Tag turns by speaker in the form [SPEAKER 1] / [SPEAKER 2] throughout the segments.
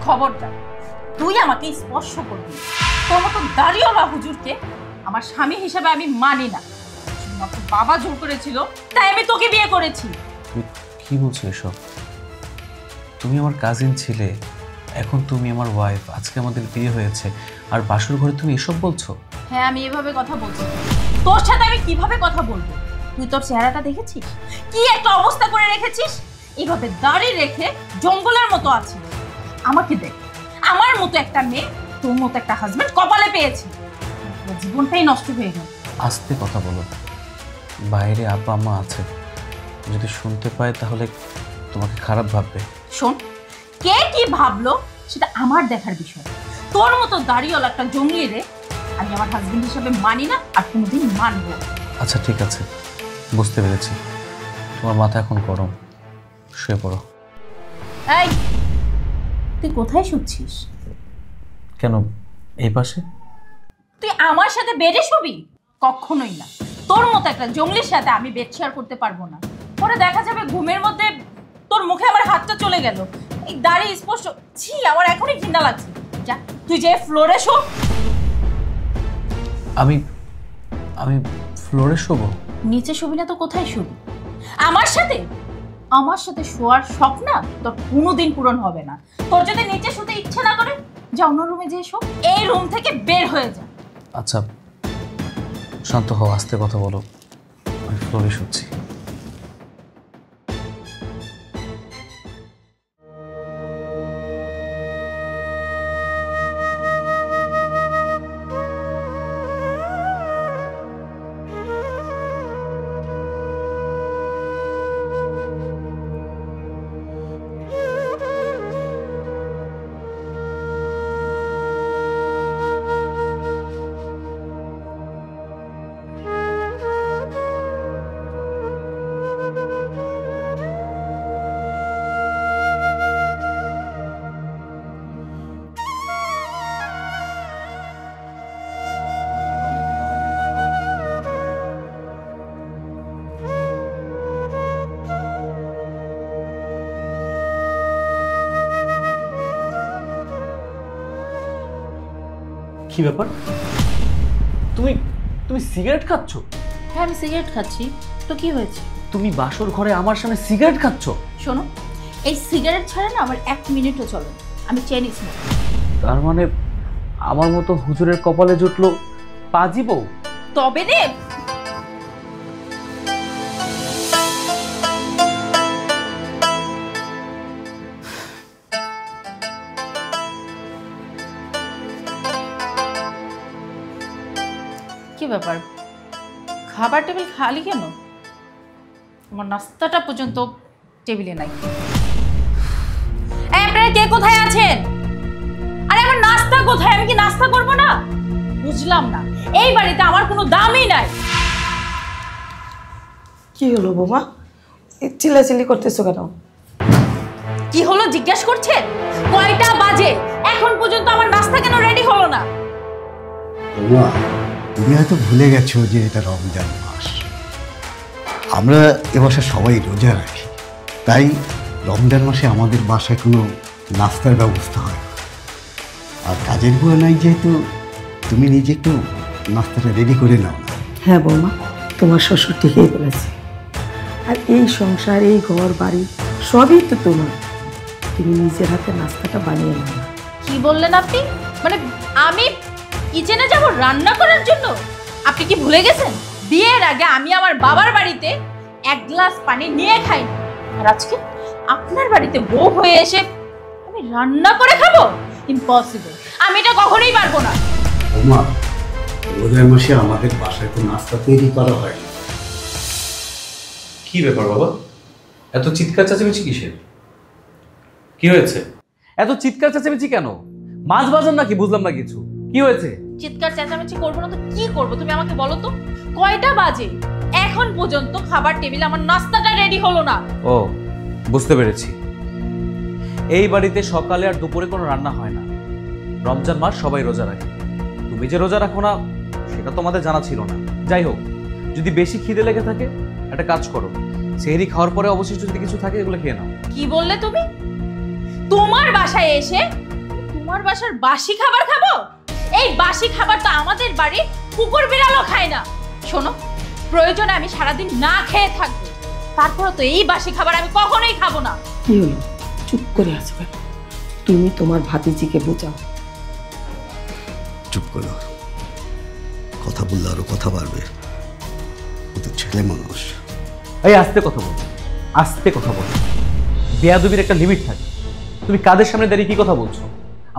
[SPEAKER 1] খবরদার তুই আমাকে স্পর্শ করবি। তোর মতো দাড়িওয়ালা হুজুরকে আমার স্বামী হিসেবে আমি মানি না। শুধুমাত্র বাবা জোর করেছিল তাই আমি তোকে বিয়ে করেছি।
[SPEAKER 2] তুমি কি বলছো এসব? তুমি আমার কাজিন ছিলে, এখন তুমি আমার ওয়াইফ, আজকে আমাদের বিয়ে হয়েছে, আর বাসর ঘরে তুমি এসব বলছো?
[SPEAKER 1] হ্যাঁ, আমি এভাবে কথা বলছি। তোর সাথে আমি কিভাবে কথা বলবো? তুই তোর চেহারাটা দেখেছিস? কি একটা অবস্থা করে রেখেছিস। এইভাবে দাড়ি রেখে জঙ্গলের মতো আছিস। আমাকে দেখ, আমার মতো একটা মেয়ে, তোর মতো একটা হাজবেন্ড কপালে পেয়েছি। জীবনটাই নষ্ট হয়ে গেল।
[SPEAKER 2] আস্তে কথা বলো, বাইরে আব্বা আম্মা আছে, যদি শুনতে পায় তাহলে তোমাকে খারাপ ভাববে।
[SPEAKER 1] শোন, কে কি ভাবলো সেটা আমার দেখার বিষয়। তোর মতো দাড়িওয়ালা একটা জঙ্গলি রে আমি আমার হাজবেন্ড হিসেবে মানি না, আর কোনোদিন মানবো।
[SPEAKER 2] আচ্ছা ঠিক আছে, বুঝতে পেরেছি। তোমার মাথা এখন গরম, শুয়ে পড়ো।
[SPEAKER 1] এই, তুই কোথায় শুচ্ছিস?
[SPEAKER 2] কেন, এই পাশে?
[SPEAKER 1] তুই আমার সাথে বেডে শুবি? কখনোই না। তোর মতো একটা জঙ্গলির সাথে আমি বেড শেয়ার করতে পারবো না। পরে দেখা যাবে ঘুমের মধ্যে তোর মুখে আমার হাতটা চলে গেল। এই দাড়ি স্পষ্ট, ছি, আমার এখনই ঘৃণা লাগছে। যা, তুই যে ফ্লোরে শো।
[SPEAKER 2] আমি আমি ফ্লোরে শোবো?
[SPEAKER 1] নিচে শুবি না তো কোথায় শুবি? আমার সাথে? আমার সাথে শোয়ার শখ না তোর কোনোদিন পূরণ হবে না। তোর যদি নিচে শুতে ইচ্ছে না করে, যা অন্য রুমে যেয়ে শো। এই রুম থেকে বের হয়ে যা।
[SPEAKER 2] আচ্ছা শান্ত হও, আস্তে কথা বলো, আমি ফ্লোরে শুচ্ছি।
[SPEAKER 3] কি ব্যাপার, তুমি তুমি সিগারেট খাচ্ছ?
[SPEAKER 1] হ্যাঁ, আমি সিগারেট খাচ্ছি। তো কি হয়েছে?
[SPEAKER 3] তুমি বাসর ঘরে আমার সামনে সিগারেট খাচ্ছ?
[SPEAKER 1] শোনো, এই সিগারেট ছাড়া না আমার 1 মিনিটও চলে না। আমি চেনি না।
[SPEAKER 3] তার মানে আমার মতো হুজুরের কপালে জুটলো পাজি বউ?
[SPEAKER 1] তবে রে, কি ব্যাপার, খাবার টেবিল খালি কেন? আমার নাস্তাটা পর্যন্ত টেবিলে নাই। আপনারা কে কোথায় আছেন? আরে আমার নাস্তা কোথায়? আমি কি নাস্তা করব না? বুঝলাম না, এই বাড়িতে আমার কোনো দামই নাই।
[SPEAKER 4] কি হলো বোমা, চিল্লাচিল্লি করতেছো কেন?
[SPEAKER 1] কি হলো জিজ্ঞেস করছেন? কয়টা বাজে? এখন পর্যন্ত আমার নাস্তা কেন রেডি হলো না?
[SPEAKER 5] বোমা, তুমি হয়তো ভুলে গেছো যে এটা রমজান মাস। আমরা এ বাসায় সবাই রোজা রাখি, তাই রমজান মাসে আমাদের বাসায় কোনো নাস্তার ব্যবস্থা হয় না। আর কাজের বুয়া নাই যেহেতু, তুমি নিজে একটু নাস্তাটা রেডি করে নাও না।
[SPEAKER 4] হ্যাঁ বৌমা, তোমার শ্বশুর ঠিকই বলেছে। আর এই সংসার, এই ঘর বাড়ি সবই তো তোমার। তুমি নিজের হাতে নাস্তাটা বানিয়ে নাও না।
[SPEAKER 1] কি বললেন আপনি? মানে আমি কিচেনে যাব রান্না করার জন্য? আপনি কি ভুলে গেছেন বিয়ের আগে আমি আমার বাবার বাড়িতে 1 গ্লাস পানি নিয়ে খাইনি, আর আজকে আপনার বাড়িতে বউ হয়ে এসে আমি রান্না করে খাবো? ইম্পসিবল, আমি এটা কখনোই পারবো না।
[SPEAKER 5] বোমা, রোজার মাসে আমাদের বাসায় তো নাস্তা তৈরি করা হয় না।
[SPEAKER 2] কি ব্যাপার বাবা, এত চিৎকার চেঁচামেচি কিসের? কি হয়েছে?
[SPEAKER 3] এত চিৎকার চেঁচামেচি কেন? মাছ বাজার নাকি? বুঝলাম না কিছু। কি হয়েছে?
[SPEAKER 1] চিৎকার চেঁচামেচি করবো না তো কি করবো? তুমি আমাকে বলো তো, কয়টা বাজে? এখন পর্যন্ত খাবার টেবিলে আমার নাস্তাটা রেডি হলো না।
[SPEAKER 3] ও, বুঝতে পেরেছি। এই বাড়িতে সকালে আর দুপুরে কোনো রান্না হয় না। রমজান মাস সবাই রোজা রাখে। তুমি যে রোজা রাখো না সেটা তোমাদের জানা ছিল না। যাই হোক, যদি বেশি খিদে লেগে থাকে একটা কাজ করো, সেহরি খাওয়ার পরে অবশিষ্ট যদি কিছু থাকে এগুলো খেয়ে নাও।
[SPEAKER 1] কি বললে তুমি? তোমার বাসায় এসে তোমার বাসার বাসি খাবার খাবো? এই বাসি খাবার তো আমাদের বাড়ি কুকুর বিড়ালও খায় না। শোনো, প্রয়োজনে আমি সারাদিন না খেয়ে থাকবো, তারপর তো এই বাসি খাবার আমি কখনোই খাবো না।
[SPEAKER 4] কি হলো, চুপ করে আছো কেন? তুমি তোমার ভাতিজিকে বোঝাও।
[SPEAKER 5] চুপ করো, কথা বললে আরো কথা বাড়বে। ও তো ছেলে মানুষ।
[SPEAKER 3] এই আস্তে কথা বল, আস্তে কথা বল। বেয়াদবির একটা লিমিট থাকে। তুমি কাদের সামনে দাঁড়িয়ে কি কথা বলছো?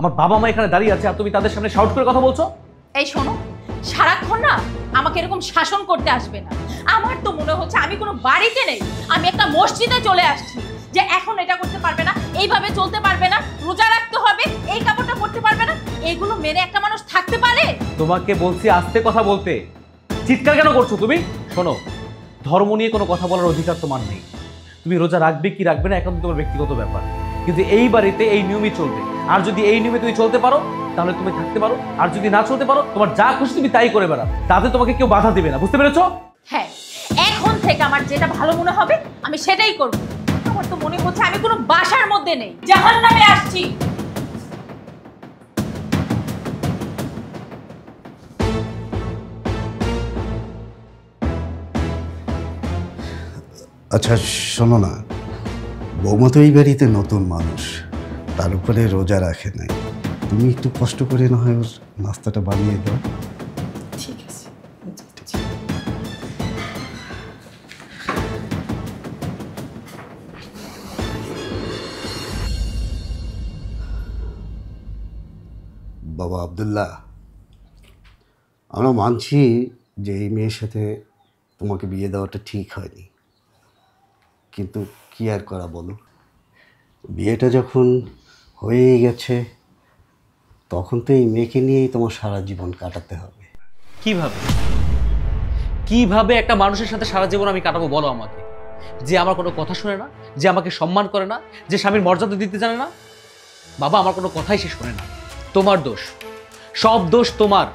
[SPEAKER 3] আমার বাবা মা এখানে দাঁড়িয়ে আছে আর তুমি তাদের সামনে শাউট করে কথা বলছো?
[SPEAKER 1] এই শোনো, সারাক্ষণ না আমাকে এরকম শাসন করতে আসবে না। আমার তো মনে হচ্ছে আমি কোনো বাড়িতে নেই, আমি একটা মসজিদে চলে আসছি। যে এখন এটা করতে পারবে না, এইভাবে চলতে পারবে না, রোজা রাখতে হবে, এই কাপড়টা পরতে পারবে না, এগুলো মেনে একটা মানুষ থাকতে পারে?
[SPEAKER 3] তোমাকে বলছি আস্তে কথা বলতে। চিৎকার কেন করছো তুমি? শোনো, ধর্ম নিয়ে কোনো কথা বলার অধিকার তোমার নেই। তুমি রোজা রাখবে কি রাখবে না এখন তোমার ব্যক্তিগত ব্যাপার, কিন্তু এই বাড়িতে এই নিয়মই চলবে। আর যদি এই নিয়মে তুমি চলতে পারো তাহলে তুমি থাকতে পারো, আর যদি না চলতে পারো তোমার যা খুশি তুমি তাই করে বেড়াও, তাতে তোমাকে কেউ বাধা দিবে না। বুঝতে পেরেছো?
[SPEAKER 1] হ্যাঁ, এখন থেকে আমার যেটা ভালো মনে হবে আমি সেটাই করব। আমার তো মনে হচ্ছে আমি কোনো বাসার মধ্যে নেই, জাহান্নামে আসছি।
[SPEAKER 5] আচ্ছা শোনো না, বৌমা তো এই বাড়িতে নতুন মানুষ, তার উপরে রোজা রাখে নাই। তুমি একটু কষ্ট করে না হয় ওর নাস্তাটা বানিয়ে দাও।
[SPEAKER 4] ঠিক আছে।
[SPEAKER 5] বাবা আব্দুল্লাহ, আমরা মানছি যে এই মেয়ের সাথে তোমাকে বিয়ে দেওয়াটা ঠিক হয়নি, কিন্তু কি আর করা বলো, বিয়েটা যখন হয়েই গেছে তখন তো এই মেয়েকে নিয়েই তোমার সারা জীবন কাটাতে হবে।
[SPEAKER 3] কিভাবে কিভাবে একটা মানুষের সাথে সারা জীবন আমি কাটাবো বলো আমাকে? যে আমার কোনো কথা শুনে না, যে আমাকে সম্মান করে না, যে স্বামীর মর্যাদা দিতে জানে না। বাবা, আমার কোনো কথাই সে শোনে না। তোমার দোষ, সব দোষ তোমার।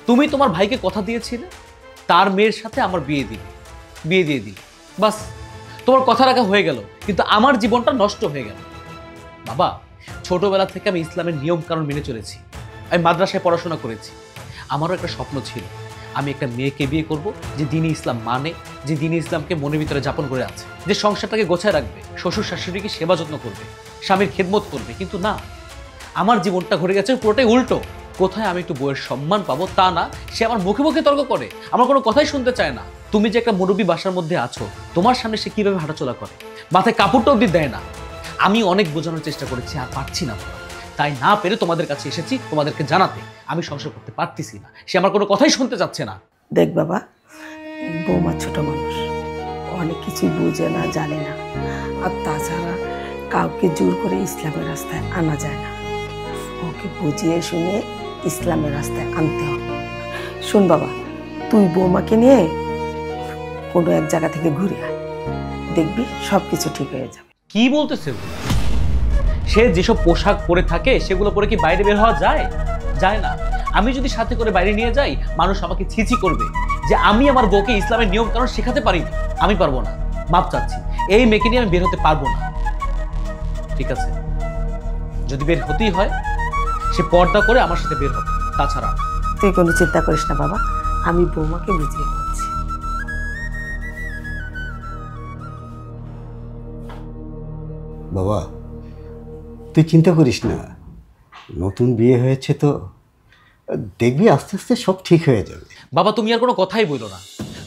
[SPEAKER 3] তুমি তোমার ভাইকে কথা দিয়েছিলে তার মেয়ের সাথে আমার বিয়ে দিয়ে দিলে, বাস তোমার কথা রাখা হয়ে গেল, কিন্তু আমার জীবনটা নষ্ট হয়ে গেল। বাবা, ছোটবেলা থেকে আমি ইসলামের নিয়ম কানুন মেনে চলেছি, আমি মাদ্রাসায় পড়াশোনা করেছি। আমারও একটা স্বপ্ন ছিল, আমি একটা মেয়েকে বিয়ে করব যে দ্বীনি ইসলাম মানে, যে দ্বীনি ইসলামকে মনের ভিতরে যাপন করে আছে, যে সংসারটাকে গোছায় রাখবে, শ্বশুর শাশুড়িকে সেবা যত্ন করবে, স্বামীর খেদমত করবে। কিন্তু না, আমার জীবনটা ঘুরে গেছে পুরোটাই উল্টো। কোথায় আমি একটু বউয়ের সম্মান পাবো তা না, সে আমার মুখে মুখে তর্ক করে, আমার কোনো কথাই শুনতে চায় না। তুমি যে একটা মুরব্বী বাসার মধ্যে আছো, তোমার সামনে সে কিভাবে হাঁটাচলা করে, মাথায় কাপড়টা অব্দি দেয় না। আমি অনেক বোঝানোর চেষ্টা করেছি, আর পারছি না, তাই না পেরে তোমাদের কাছে এসেছি তোমাদেরকে জানাতে আমি সংসার করতে পারতেছি না, সে আমার কোনো কথাই শুনতে চাচ্ছে না।
[SPEAKER 4] দেখ বাবা, বৌমা ছোট মানুষ, অনেক কিছুই বুঝে না, জানে না। আর তাছাড়া কাউকে জোর করে ইসলামের রাস্তায় আনা যায় না, ওকে বুঝিয়ে শুনিয়ে ইসলামের রাস্তায় আনতে হবে। শোন বাবা, তুই বৌমাকে নিয়ে কোনো এক জায়গা থেকে ঘুরে আয়, দেখবি সব কিছু ঠিক হয়ে যাবে।
[SPEAKER 3] কি বলতেছে? সে যেসব পোশাক পরে থাকে সেগুলো পরে কি বাইরে বের হওয়া যায়? যায় না। আমি যদি সাথে করে বাইরে নিয়ে যাই, মানুষ আমাকে ছিছি করবে যে আমি আমার বউকে ইসলামের নিয়ম কানুন শেখাতে পারিনি। আমি পারবো না, মাপ চাচ্ছি, এই মেয়েকে নিয়ে আমি বের হতে পারবো না। ঠিক আছে, যদি বের হতেই হয় সে পর্দা করে আমার সাথে বের হবে, তাছাড়া।
[SPEAKER 4] তুই কোনো চিন্তা করিস না বাবা, আমি বৌমাকে বুঝিয়ে বলছি।
[SPEAKER 5] বাবা তুই চিন্তা করিস না, নতুন বিয়ে হয়েছে তো, দেখবি আস্তে আস্তে সব ঠিক হয়ে যাবে।
[SPEAKER 3] বাবা, তুমি আর কোনো কথাই বলো না।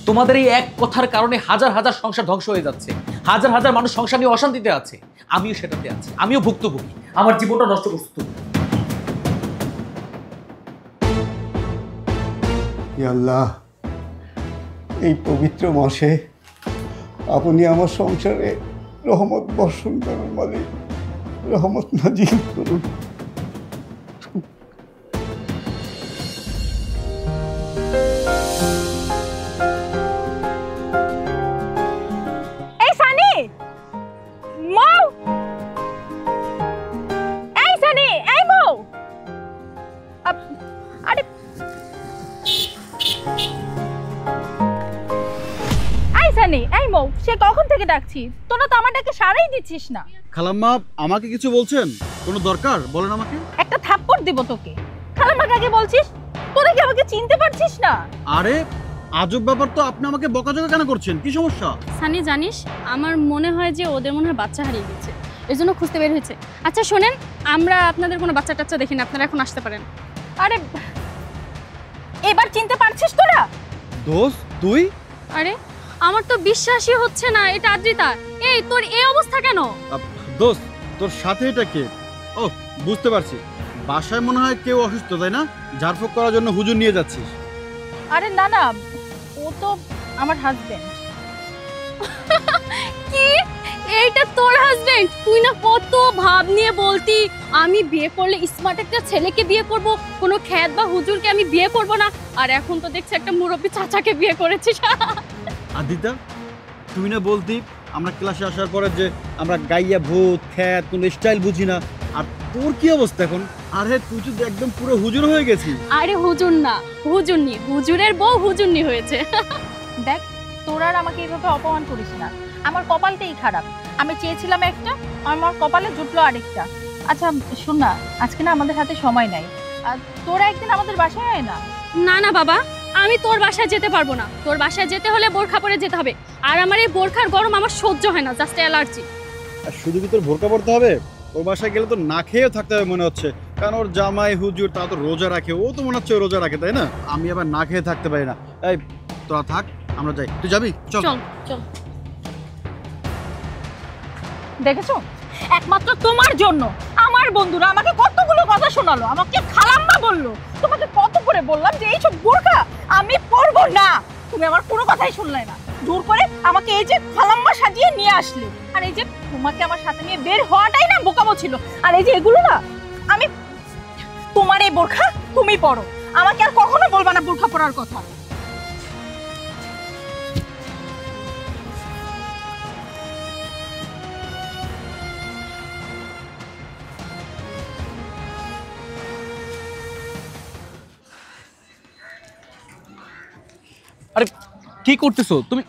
[SPEAKER 3] তোমাদের এই এক কথার কারণে হাজার হাজার সংসার ধ্বংস হয়ে যাচ্ছে, হাজার হাজার মানুষ সংসার নিয়ে অশান্তিতে আছে। আমিও সেটাতে আছি, আমিও ভুক্তভোগী, আমার জীবনটা নষ্ট করছো তুমি।
[SPEAKER 5] আল্লাহ, এই পবিত্র মাসে আপনি আমার সংসারে রহমত বর্ষণ করুন, মালিক, রহমত নাজিল করুন।
[SPEAKER 1] এই সানি, মৌ, এই সানি, এই মৌ, আরে এই সানি, এই মৌ, সে কখন থেকে ডাকছি, তোরা তো আমার ডাকে সাড়াই দিচ্ছিস না।
[SPEAKER 6] খালাম্মা আমাকে কিছু বলছেন? কোনো দরকার বলেন আমাকে।
[SPEAKER 1] একটা থাপ্পড় দিব তোকে। খালাম্মাকে আগে বলছিস, তোরা কি আমাকে চিনতে পারছিস না?
[SPEAKER 6] আরে আজব ব্যাপার তো, আপনি আমাকে বকাঝকা কেন করছেন? কি সমস্যা?
[SPEAKER 7] সানি জানিস, আমার মনে হয় যে ওদের মনে হয় বাচ্চা হারিয়ে গেছে, এই জন্য খুঁজতে বের হয়েছে। আচ্ছা শোনেন, আমরা আপনাদের কোনো বাচ্চা টাচ্চা দেখি না, আপনারা এখন আসতে পারেন।
[SPEAKER 1] আরে এবার চিনতে পারছিস তোরা?
[SPEAKER 6] দোস্ত তুই?
[SPEAKER 7] আরে আমার তো বিশ্বাসই হচ্ছে না এটা আদ্রিতা। এই তোর এই অবস্থা কেন?
[SPEAKER 6] দোস্ত তোর সাথে এটা কে? ও বুঝতে পারছি, বাসায় মনে হয় কেউ অসুস্থ, তাই না? ঝাড়ফুঁক করার জন্য হুজুর নিয়ে যাচ্ছিস।
[SPEAKER 1] আরে না না, ও তো আমার হাজবেন্ড।
[SPEAKER 7] কি এইটা তোর হাজবেন্ড? তুই না কত ভাব নিয়ে বলতি আমি বিয়ে করলে স্মার্ট একটা ছেলেকে বিয়ে করব, কোনো খ্যাত বা হুজুরকে আমি বিয়ে করব না, আর এখন তো দেখছি একটা মুরব্বী চাচাকে বিয়ে করেছিস।
[SPEAKER 6] আদিতা, তুই না বলতি আমরা ক্লাসে আসার পরে যে আমরা গাইয়া ভূত খ্যাত কোনো স্টাইল বুঝি না, আর তোর কি অবস্থা এখন? আরে তুই তো একদম পুরো হুজুর হয়ে গেছিস।
[SPEAKER 7] আরে হুজুর না, হুজুরনি, হুজুরের বউ হুজুরনি হয়েছে।
[SPEAKER 1] দেখ, তোরা আর আমাকে এইভাবে অপমান করিস না, আমার কপালটাই খারাপ। আমি চেয়েছিলাম একটা, আমার কপালে জুটলো আরেকটা। আচ্ছা শোন না, আজকে না আমাদের হাতে সময় নাই, তোরা একদিন আমাদের বাসায় আয় না।
[SPEAKER 7] না না বাবা, আমি তোর বাসায় যেতে পারবো না। তোর বাসায় যেতে হলে বোরখা পরে যেতে হবে, আর আমার এই বোরখার গরম আমার সহ্য হয় না, জাস্ট অ্যালার্জি।
[SPEAKER 6] আর শুধু কি তোর বোরকা পড়তে হবে? ওর বাসায় গেলে তো না খেয়েও থাকতে হবে মনে হচ্ছে, কারণ ওর জামাই হুজুর তা তো রোজা রাখে, ও তো মনে হচ্ছে রোজা রাখে, তাই না? আমি আবার না খেয়ে থাকতে পারি না। এই তোরা থাক, আমরা যাই। তুই যাবি? চল
[SPEAKER 7] চল চল।
[SPEAKER 1] দেখেছো, একমাত্র তোমার জন্য আমার বন্ধুরা আমাকে কতগুলো কথা শোনালো, আমাকে খালাম্মা বললো। তোমাকে কত করে বললাম যে এইসব বোরকা আমি পরবো না, তুমি আমার কোনো কথাই শুনলে না। জোর করে আমাকে এই যে খালাম্মা সাজিয়ে নিয়ে আসলে, আর এই যে তোমাকে আমার সাথে নিয়ে বের হওয়াটাই না বোকামো ছিল। আর এই যে এগুলো না, আমি তোমার এই বোরখা তুমি পরো, আমাকে আর কখনো বলবা না বোরখা পরার কথা।
[SPEAKER 3] আরে কি করতেছো তুমি?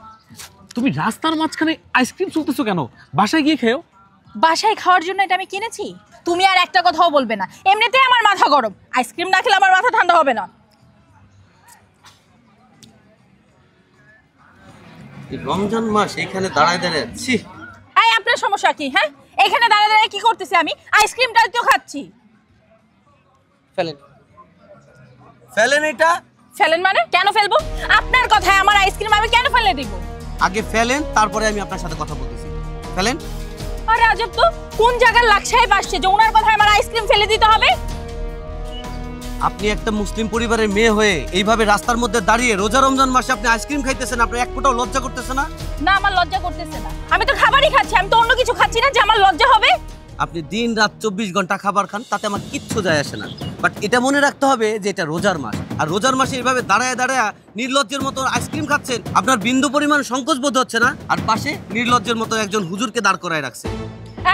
[SPEAKER 3] তুমি রাস্তার মাঝখানে আইসক্রিম চলতেছো কেন? বাসায় গিয়ে খেও।
[SPEAKER 1] বাসায় খাওয়ার জন্য এটা আমি কিনেছি? তুমি আর একটা কথাও বলবে না, এমনিতেই আমার মাথা গরম, আইসক্রিম না খেলে আমার মাথা ঠান্ডা হবে না।
[SPEAKER 8] রমজান মাস এখানে দাঁড়ায় দাঁড়ায় ছি।
[SPEAKER 1] এই আপনার সমস্যা কি? হ্যাঁ, এখানে দাঁড়িয়ে দাঁড়িয়ে কি করতেছি আমি? আইসক্রিমটা তো খাচ্ছি।
[SPEAKER 8] ফেলেন ফেলেন, এটা
[SPEAKER 1] ফেলেন মানে? কেন ফেলবো? আপনার কথায় আমার আইসক্রিম আমি কেন ফেলে দিব?
[SPEAKER 8] আগে ফেলেন, তারপরে আমি আপনার সাথে কথা বলতেছি। ফেলেন।
[SPEAKER 1] আরে আজব তো, কোন জায়গার লাকসাই আসছে যে ওনার কথায় আমার আইসক্রিম ফেলে দিতে হবে?
[SPEAKER 8] আপনি একটা মুসলিম পরিবারের মেয়ে হয়ে এইভাবে রাস্তার মধ্যে দাঁড়িয়ে রোজা রমজান মাসে আপনি আইসক্রিম খাইতেছেন, আপনার এক ফোঁটাও লজ্জা করতেছে না?
[SPEAKER 1] না, আমার লজ্জা করতেছে না, আমি তো খাবারই খাচ্ছি, আমি তো অন্য কিছু খাচ্ছি না যে আমার লজ্জা হবে।
[SPEAKER 8] আপনি দিন রাত 24 ঘন্টা খাবার খান, তাতে আমার কিচ্ছু যায় আসে না, বাট এটা মনে রাখতে হবে যে এটা রোজার মাস, আর রোজার মাসে এইভাবে দাঁড়ায় দাঁড়ায় নির্লজ্জের মতো আইসক্রিম খাচ্ছেন, আপনার বিন্দু পরিমাণ সংকোচ বোধ হচ্ছে না? আর পাশে নির্লজ্জের মতো একজন হুজুরকে দাঁড় করায় রাখছে।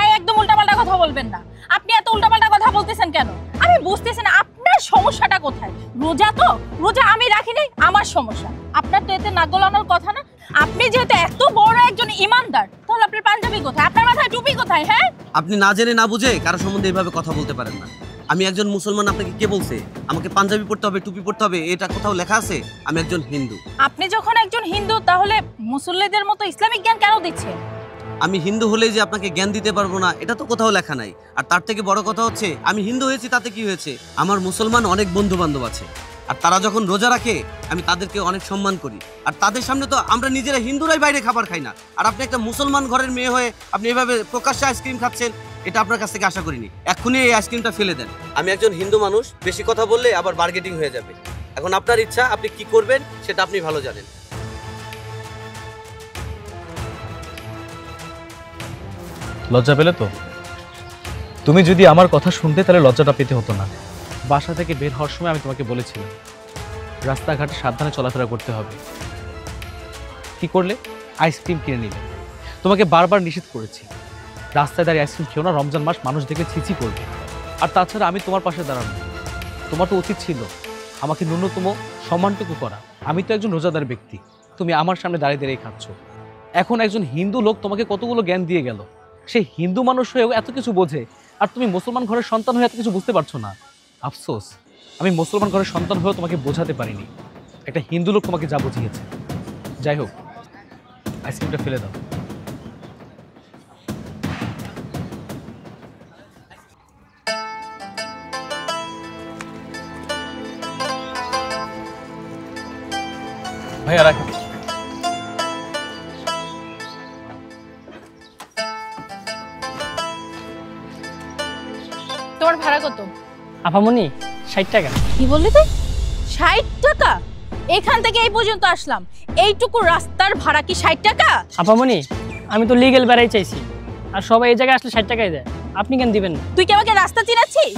[SPEAKER 1] এই একদম উল্টাপাল্টা কথা বলবেন না। আপনি এত উল্টাপাল্টা কথা বলতেছেন কেন? আমি বুঝতেছি না আপনার সমস্যাটা কোথায়। রোজা তো রোজা আমি রাখি নাই, আমার সমস্যা। আপনার তো এতে নাক গলানোর কথা না। আপনি যেহেতু এত বড় একজন ইমানদার, তাহলে আপনার পাঞ্জাবি কোথায়, আপনার মাথায় টুপি কোথায়? হ্যাঁ,
[SPEAKER 8] আপনি না জেনে না বুঝে কারো সম্বন্ধে এইভাবে কথা বলতে পারেন না। আমি একজন মুসলমান, আপনাকে কে বলছে আমাকে পাঞ্জাবি পড়তে হবে, টুপি পড়তে হবে? এটা কোথাও লেখা আছে? আমি একজন হিন্দু।
[SPEAKER 1] আপনি যখন একজন হিন্দু, তাহলে মুসল্লিদের মতো ইসলামিক জ্ঞান কেন দিচ্ছেন?
[SPEAKER 8] আমি হিন্দু হলেই যে আপনাকে জ্ঞান দিতে পারবো না, এটা তো কোথাও লেখা নাই। আর তার থেকে বড় কথা হচ্ছে, আমি হিন্দু হয়েছি তাতে কি হয়েছে? আমার মুসলমান অনেক বন্ধু বান্ধব আছে, আর তারা যখন রোজা রাখে আমি তাদেরকে অনেক সম্মান করি, আর তাদের সামনে তো আমরা নিজেরা হিন্দুরাই বাইরে খাবার খাই না। আর আপনি একটা মুসলমান ঘরের মেয়ে হয়ে আপনি এভাবে প্রকাশ্যে আইসক্রিম খাচ্ছেন, এটা আপনার কাছ থেকে আশা করিনি। এক্ষুনি এই আইসক্রিমটা ফেলে দেন। আমি একজন হিন্দু মানুষ, বেশি কথা বললে আবার বার্গেটিং হয়ে যাবে। এখন আপনার ইচ্ছা, আপনি কি করবেন সেটা আপনি ভালো জানেন।
[SPEAKER 3] লজ্জা পেলে তো? তুমি যদি আমার কথা শুনতে তাহলে লজ্জাটা পেতে হতো না। বাসা থেকে বের হওয়ার সময় আমি তোমাকে বলেছিলাম রাস্তাঘাটে সাবধানে চলাফেরা করতে হবে। কি করলে? আইসক্রিম কিনে নিলে। তোমাকে বারবার নিষেধ করেছি রাস্তায় দাঁড়িয়ে আইসক্রিম খেও না, রমজান মাস মানুষ দেখলে ছিছি করবে। আর তাছাড়া আমি তোমার পাশে দাঁড়ানো, তোমার তো উচিত ছিল আমাকে ন্যূনতম সম্মানটুকু করা। আমি তো একজন রোজাদার ব্যক্তি, তুমি আমার সামনে দাঁড়িয়ে দাঁড়িয়ে খাচ্ছ। এখন একজন হিন্দু লোক তোমাকে কতগুলো জ্ঞান দিয়ে গেল, সে হিন্দু মানুষ হয়েও এত কিছু বোঝে আর তুমি মুসলমান ঘরের সন্তান হয়ে এত কিছু বুঝতে পারছো না। আফসোস, আমি মুসলমান ঘরের সন্তান হয়েও তোমাকে বোঝাতে পারিনি। একটা হিন্দু লোক তোমাকে যা বুঝিয়েছে। যাই হোক, আইসক্রিমটা ফেলে দাও। ভাইয়া রাখি।
[SPEAKER 1] তোমার ভাড়া কত?
[SPEAKER 9] আপামনি 60 টাকা।
[SPEAKER 1] কি বললি তুই? 60 টাকা? এখান থেকে এই পর্যন্ত আসলাম, এইটুকু রাস্তার ভাড়া কি 60 টাকা?
[SPEAKER 9] আপামনি আমি তো লিগ্যাল বেড়াই চাইছি, আর সবাই এই জায়গায় আসলে 60 টাকাই দেয়, আপনি কেন দিবেন না?
[SPEAKER 1] তুই কি আমাকে রাস্তা চিনাচ্ছিস?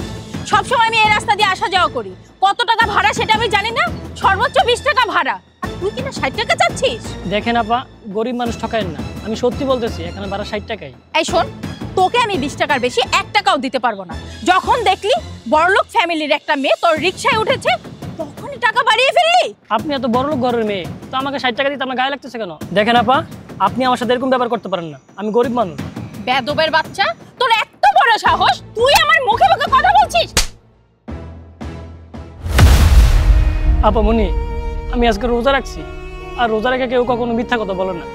[SPEAKER 1] সবসময় আমি এই রাস্তা দিয়ে আসা যাওয়া করি, কত টাকা ভাড়া সেটা আমি জানি না? সর্বোচ্চ 20 টাকা ভাড়া, আর তুই কিনা 60 টাকা চাচ্ছিস?
[SPEAKER 9] দেখেন আপা, গরিব মানুষ ঠকায়েন না, আমি সত্যি বলতেছি এখানে ভাড়া 60 টাকাই।
[SPEAKER 1] এই শোন, তোকে আমি 20 টাকার বেশি 1 টাকাও দিতে পারবো না। যখন দেখলি বড়লোক ফ্যামিলির একটা মেয়ে তোর রিকশায় উঠেছে, তখনই টাকা বাড়িয়ে ফেললি।
[SPEAKER 9] আপনি এত বড়লোক ঘরের মেয়ে, তো আমাকে 60 টাকা দিতে আমার গায়ে লাগতেছে কেন? দেখেন আপা, আপনি আমার সাথে এরকম ব্যবহার করতে পারেন না, আমি গরিব মানুষ।
[SPEAKER 1] বেদবের বাচ্চা, তোর এত বড় সাহস, তুই আমার মুখে মুখে কথা বলছিস?
[SPEAKER 9] আপা মনি, আমি আজকে রোজা রাখছি, আর রোজা রেখে কেউ কখনো মিথ্যা কথা বলে না,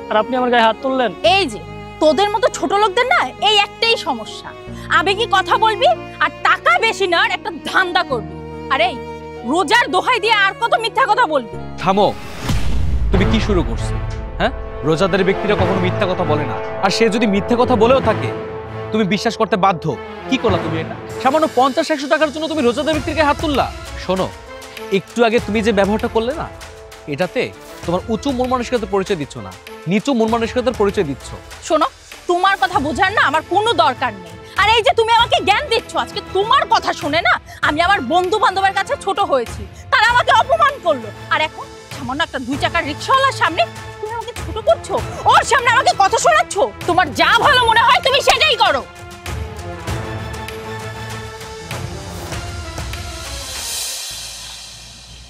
[SPEAKER 9] আর আপনি আমার গায়ে হাত তুললেন।
[SPEAKER 1] এই যে তোদের মতো ছোট লোকদের না এই একটাই সমস্যা, আবেগী কথা বলবি আর টাকা বেশি নেওয়ার একটা ধান্দা করবি। আরে রোজার দোহাই দিয়ে আর কত মিথ্যা কথা বলবি?
[SPEAKER 3] থামো, তুমি কি শুরু করছো? হ্যাঁ, রোজাদার ব্যক্তিরা কখনো মিথ্যা কথা বলে না, আর সে যদি মিথ্যা কথা বলেও থাকে তুমি বিশ্বাস করতে বাধ্য। কি করলা তুমি এটা? সামান্য 50-100 টাকার জন্য তুমি রোজাদার ব্যক্তিকে হাত তুললা? শোনো, একটু আগে তুমি যে ব্যবহারটা করলে না, এটাতে তোমার উঁচু মন মানসিকতার পরিচয় দিচ্ছ না, নিচু মন মানসিকতার পরিচয় দিচ্ছ।
[SPEAKER 1] শোনো, তোমার কথা বোঝার না আমার কোনো দরকার নেই। আর এই যে তুমি আমাকে জ্ঞান দিচ্ছ, আজকে তোমার কথা শুনে না আমি আমার বন্ধু বান্ধবের কাছে ছোট হয়েছি, তারা আমাকে অপমান করলো, আর এখন সামান্য একটা 2 চাকার রিকশাওয়ালার সামনে তুমি আমাকে ছোট করছো, ওর সামনে আমাকে কথা শোনাচ্ছ। তোমার যা ভালো মনে হয় তুমি সেটাই করো।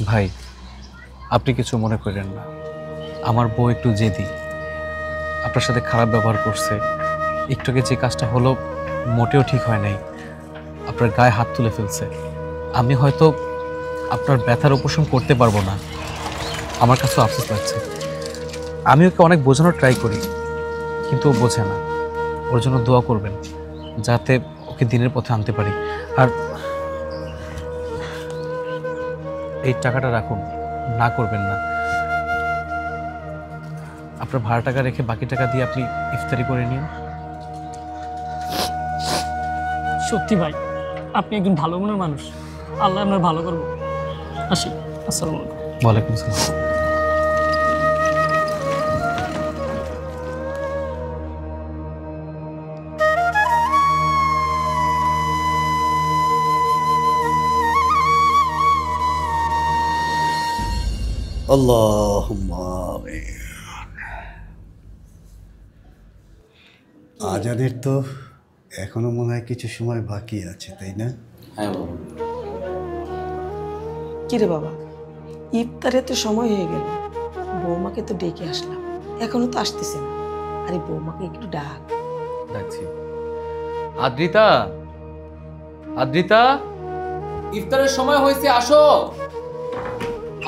[SPEAKER 2] ভাই, আপনি কিছু মনে করেন না, আমার বউ একটু জেদি, আপনার সাথে খারাপ ব্যবহার করছে। একটু আগে যে কাজটা হলো মোটেও ঠিক হয় নাই, আপনার গায়ে হাত তুলে ফেলছে। আমি হয়তো আপনার ব্যথার উপশম করতে পারবো না, আমার কাছেও আফসোস লাগছে। আমি ওকে অনেক বোঝানোর ট্রাই করি, কিন্তু ও বোঝে না। ওর জন্য দোয়া করবেন যাতে ওকে দিনের পথে আনতে পারি। আর এই টাকাটা রাখুন, না করবেন না। আপনার ভাড়া টাকা রেখে বাকি টাকা দিয়ে আপনি ইফতারি করে নিন।
[SPEAKER 9] সত্যি ভাই, আপনি একজন ভালো মনের মানুষ, আল্লাহ আপনার ভালো করবো। আসি, আসসালামু আলাইকুম।
[SPEAKER 2] ওয়ালাইকুম আসসালাম।
[SPEAKER 5] আল্লাহুম্মা আমিন। আজানের তো এখনো মনে হয় কিছু সময় বাকি আছে, তাই না?
[SPEAKER 8] হ্যাঁ বাবা।
[SPEAKER 4] কিরে বাবা, ইফতারে তো সময় হয়ে গেল, বৌমাকে তো ডেকে আসলাম, এখনো তো আসতেছে না। আরে বৌমাকে একটু ডাক।
[SPEAKER 3] দেখছি। আদ্রিতা, আদ্রিতা, ইফতারের সময় হয়েছে, আসো।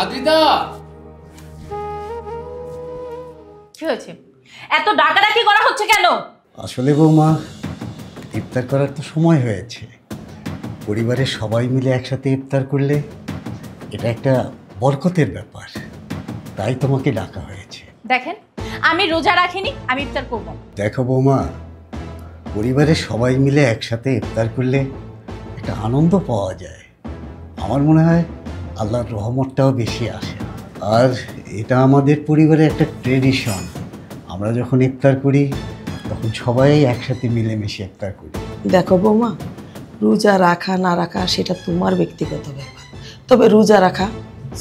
[SPEAKER 3] আদ্রিতা।
[SPEAKER 1] কি হয়েছে? এত ডাকাডাকি করা হচ্ছে কেন?
[SPEAKER 5] আসলে বৌমা, ইফতার করার তো সময় হয়েছে। পরিবারের সবাই মিলে একসাথে ইফতার করলে এটা একটা বরকতের ব্যাপার, তাই তোমাকে ডাকা হয়েছে।
[SPEAKER 1] দেখেন, আমি রোজা রাখিনি, আমি ইফতার করব না।
[SPEAKER 5] দেখো বৌমা, পরিবারের সবাই মিলে একসাথে ইফতার করলে একটা আনন্দ পাওয়া যায়। আমার মনে হয় আল্লাহর রহমতটাও বেশি আসে। আর এটা আমাদের পরিবারের একটা ট্রেডিশন। আমরা যখন ইফতার করি তখন সবাই একসাথে মিলেমিশে ইফতার করি।
[SPEAKER 4] দেখো বৌমা, রোজা রাখা না রাখা সেটা তোমার ব্যক্তিগত ব্যাপার, তবে রোজা রাখা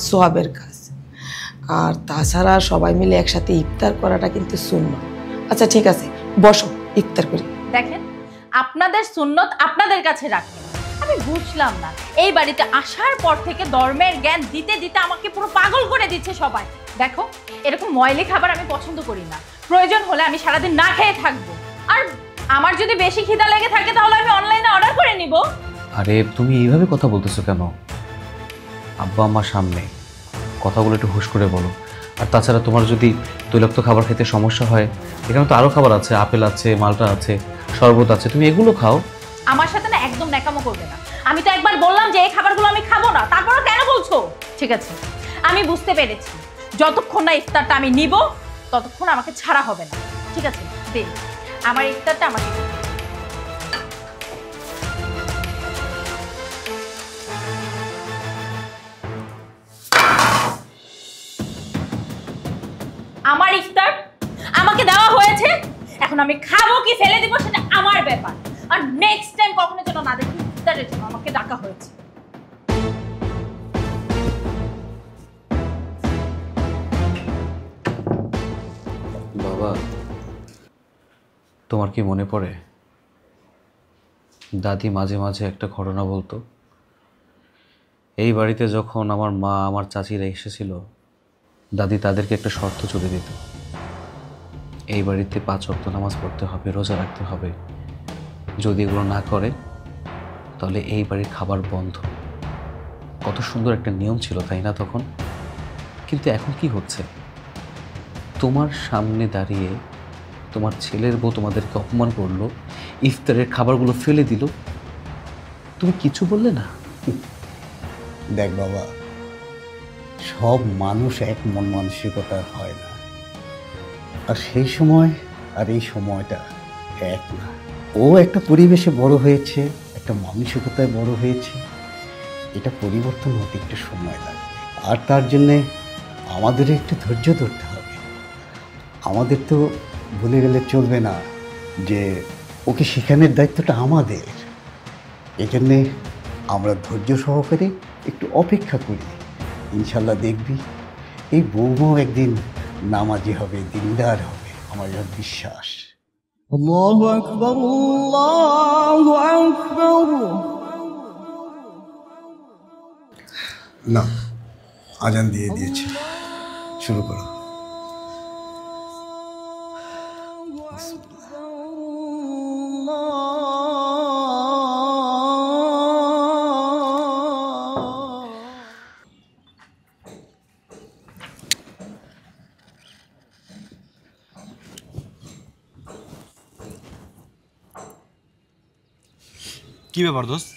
[SPEAKER 4] সওয়াবের কাজ। আর তাছাড়া সবাই মিলে একসাথে ইফতার করাটা কিন্তু সুন্নাত। আচ্ছা ঠিক আছে, বসো, ইফতার করি।
[SPEAKER 1] দেখেন, আপনাদের সুন্নত আপনাদের কাছে রাখেন। আমি বুঝলাম না, এই বাড়িতে আসার পর থেকে ধর্মের জ্ঞান দিতে দিতে আমাকে পুরো পাগল করে দিচ্ছে সবাই। দেখো, এরকম ময়লি খাবার আমি পছন্দ করি না, প্রয়োজন হলে আমি সারাদিন না খেয়ে থাকবো। আর আমার যদি বেশি খিদা লেগে থাকে তাহলে আমি অনলাইনে অর্ডার করে নিব।
[SPEAKER 3] আরে তুমি এইভাবে কথা বলতেছো কেন? আব্বা আমার সামনে কথাগুলো একটু হুশ করে বলো। আর তাছাড়া তোমার যদি তৈলাক্ত খাবার খেতে সমস্যা হয়, এখানে তো আরও খাবার আছে, আপেল আছে, মালটা আছে, শরবত আছে, তুমি এগুলো খাও।
[SPEAKER 1] আমার সাথে না একদম ন্যাকামো করবে না। আমি তো একবার বললাম যে এই খাবারগুলো আমি খাবো না, তারপরও কেন বলছো? ঠিক আছে, আমি বুঝতে পেরেছি, যতক্ষণ না ইফতারটা আমি নিব ততক্ষণ আমাকে ছাড়া হবে না। ঠিক আছে, দে আমার ইফতারটা আমাকে। আমার ইফতার আমাকে দেওয়া হয়েছে, এখন আমি খাবো কি ফেলে দিব সেটা আমার ব্যাপার। আর নেক্সট টাইম কখনো যেন না দেখি ইফতারের জন্য আমাকে ডাকা হয়েছে।
[SPEAKER 3] বাবা, তোমার কি মনে পড়ে দাদি মাঝে মাঝে একটা ঘটনা বলতো? এই বাড়িতে যখন আমার মা আমার চাচিরা এসেছিল, দাদি তাদেরকে একটা শর্ত চলে দিত, এই বাড়িতে 5 ওয়াক্ত নামাজ পড়তে হবে, রোজা রাখতে হবে, যদি এগুলো না করে তাহলে এই বাড়ির খাবার বন্ধ। কত সুন্দর একটা নিয়ম ছিল, তাই না তখন? কিন্তু এখন কি হচ্ছে? তোমার সামনে দাঁড়িয়ে তোমার ছেলের বউ তোমাদেরকে অপমান করলো, ইফতারের খাবারগুলো ফেলে দিল, তুমি কিছু বললে না?
[SPEAKER 5] দেখ বাবা, সব মানুষ এক মন মানসিকতার হয় না, আর সেই সময় আর এই সময়টা এক না। ও একটা পরিবেশে বড় হয়েছে, একটা মানসিকতায় বড় হয়েছে, এটা পরিবর্তন হতে একটু সময় লাগবে। আর তার জন্যে আমাদের একটু ধৈর্য ধরতে হবে। আমাদের তো ভুলে গেলে চলবে না যে ওকে শেখানোর দায়িত্বটা আমাদের। এই জন্যে আমরা ধৈর্য সহকারে একটু অপেক্ষা করি। ইনশাল্লাহ দেখবি এই বৌমাও একদিন নামাজি হবে, দিনদার হবে, আমার এটা বিশ্বাস।
[SPEAKER 10] আল্লাহু আকবার, আল্লাহু আকবার।
[SPEAKER 5] না, আজান দিয়ে দিয়েছে, শুরু করো।
[SPEAKER 6] কি ব্যাপার দোস্ত?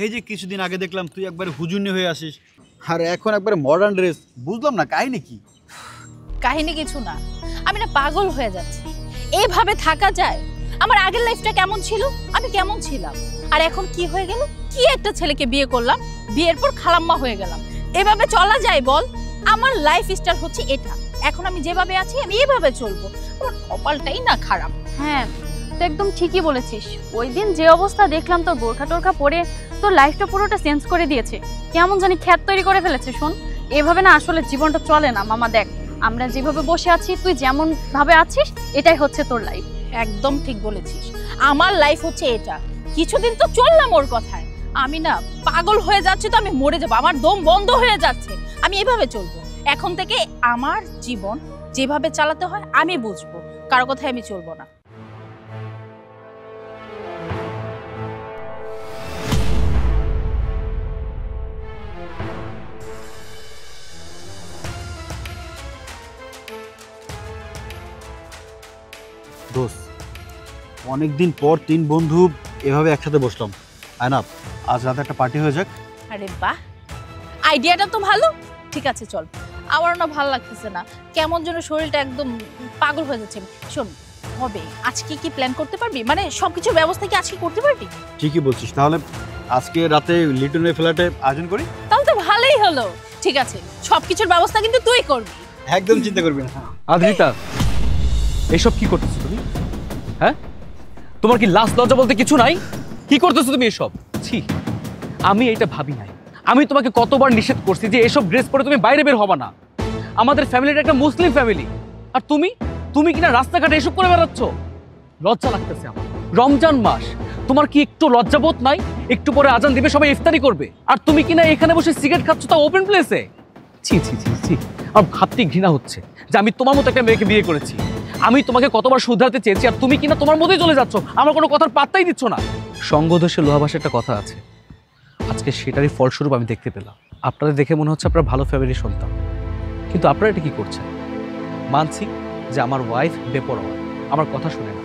[SPEAKER 6] এই যে কিছুদিন আগে দেখলাম তুই একবারে হুজুনি হয়ে আসিস, আর এখন একবারে মডার্ন ড্রেস, বুঝলাম না কাহিনী কি?
[SPEAKER 1] কাহিনী কিছু না, আমি না পাগল হয়ে যাচ্ছি। এইভাবে থাকা যায়? আমার আগের লাইফটা কেমন ছিল, আমি কেমন ছিলাম, আর এখন কি হয়ে গেল? কি একটা ছেলেকে বিয়ে করলাম, বিয়ের পর খালাম্মা হয়ে গেলাম। এভাবে চলা যায় বল? আমার লাইফ স্টাইল হচ্ছে এটা, এখন আমি যেভাবে আছি আমি এইভাবে চলবো। আমার কপালটাই না খারাপ।
[SPEAKER 7] হ্যাঁ, তো একদম ঠিকই বলেছিস। ওই দিন যে অবস্থা দেখলাম তোর বোরখা টোরখা পরে, তোর লাইফটা পুরোটা চেঞ্জ করে দিয়েছে, কেমন জানি খ্যাত তৈরি করে ফেলেছে। শোন, এভাবে না আসলে জীবনটা চলে না মামা। দেখ, আমরা যেভাবে বসে আছি, তুই যেমন ভাবে আছিস, এটাই হচ্ছে তোর লাইফ।
[SPEAKER 1] একদম ঠিক বলেছিস, আমার লাইফ হচ্ছে এটা। কিছুদিন তো চললাম ওর কথায়, আমি না পাগল হয়ে যাচ্ছি, তো আমি মরে যাবো, আমার দম বন্ধ হয়ে যাচ্ছে। আমি এভাবে চলবো, এখন থেকে আমার জীবন যেভাবে চালাতে হয় আমি বুঝবো, কারো কথায় আমি চলবো না।
[SPEAKER 6] দোস্ত, অনেকদিন পর 3 বন্ধু এভাবে একসাথে বসলাম। আয়না, আজ রাতে একটা পার্টি হয়ে যাক।
[SPEAKER 1] আরে বাহ, আইডিয়াটা তো ভালো। ঠিক আছে চল, আমার না ভালো লাগতেছে না, কেমন যেন শরীরটা একদম পাগল হয়ে যাচ্ছে। শোন, হবে আজকে কি প্ল্যান করতে পারবি? মানে সবকিছুর ব্যবস্থা কি আজকে করতে পারবি?
[SPEAKER 6] ঠিকই বলছিস, তাহলে আজকে রাতে লিটনের ফ্ল্যাটে আয়োজন করি।
[SPEAKER 1] তাহলে তো ভালোই হলো। ঠিক আছে, সবকিছুর ব্যবস্থা কিন্তু তুই করবি।
[SPEAKER 6] একদম চিন্তা করবি না।
[SPEAKER 2] আদ্রিতা, এসব কি করতেছো তুমি? হ্যাঁ, তোমার কি লাজ লজ্জা বলতে কিছু নাই? কি করতেছো তুমি এসব? ছি, আমি এটা ভাবি নাই। আমি তোমাকে কতবার নিষেধ করছি যে এসব ড্রেস পরে তুমি বাইরে বের হবা না। আমাদের ফ্যামিলিটা একটা মুসলিম ফ্যামিলি, আর তুমি কিনা রাস্তাঘাটে এসব করে বেড়াচ্ছ। লজ্জা লাগতেছে আমার। রমজান মাস, তোমার কি একটু লজ্জাবোধ নাই? একটু পরে আজান দিবে, সবাই ইফতারি করবে, আর তুমি কিনা এখানে বসে সিগারেট খাচ্ছ, তা ওপেন প্লেসে। ছি ছি ছি ছি, আমার ভাবতেই ঘৃণা হচ্ছে যে আমি তোমার মতো একটা মেয়েকে বিয়ে করেছি। আমি তোমাকে কতবার শুধরাতে চেয়েছি আর তুমি কিনা তোমার মধ্যেই চলে যাচ্ছ, আমার কোনো কথার পাত্তাই দিচ্ছ না। সঙ্গদোষে লোহাভাসে একটা কথা আছে, আজকে সেটারই ফলস্বরূপ আমি দেখতে পেলাম। আপনাদের দেখে মনে হচ্ছে আপনারা ভালো ফ্যামিলির সন্তান, কিন্তু আপনারা এটা কি করছেন? মানছি যে আমার ওয়াইফ বেপরোয়া, আমার কথা শুনে না,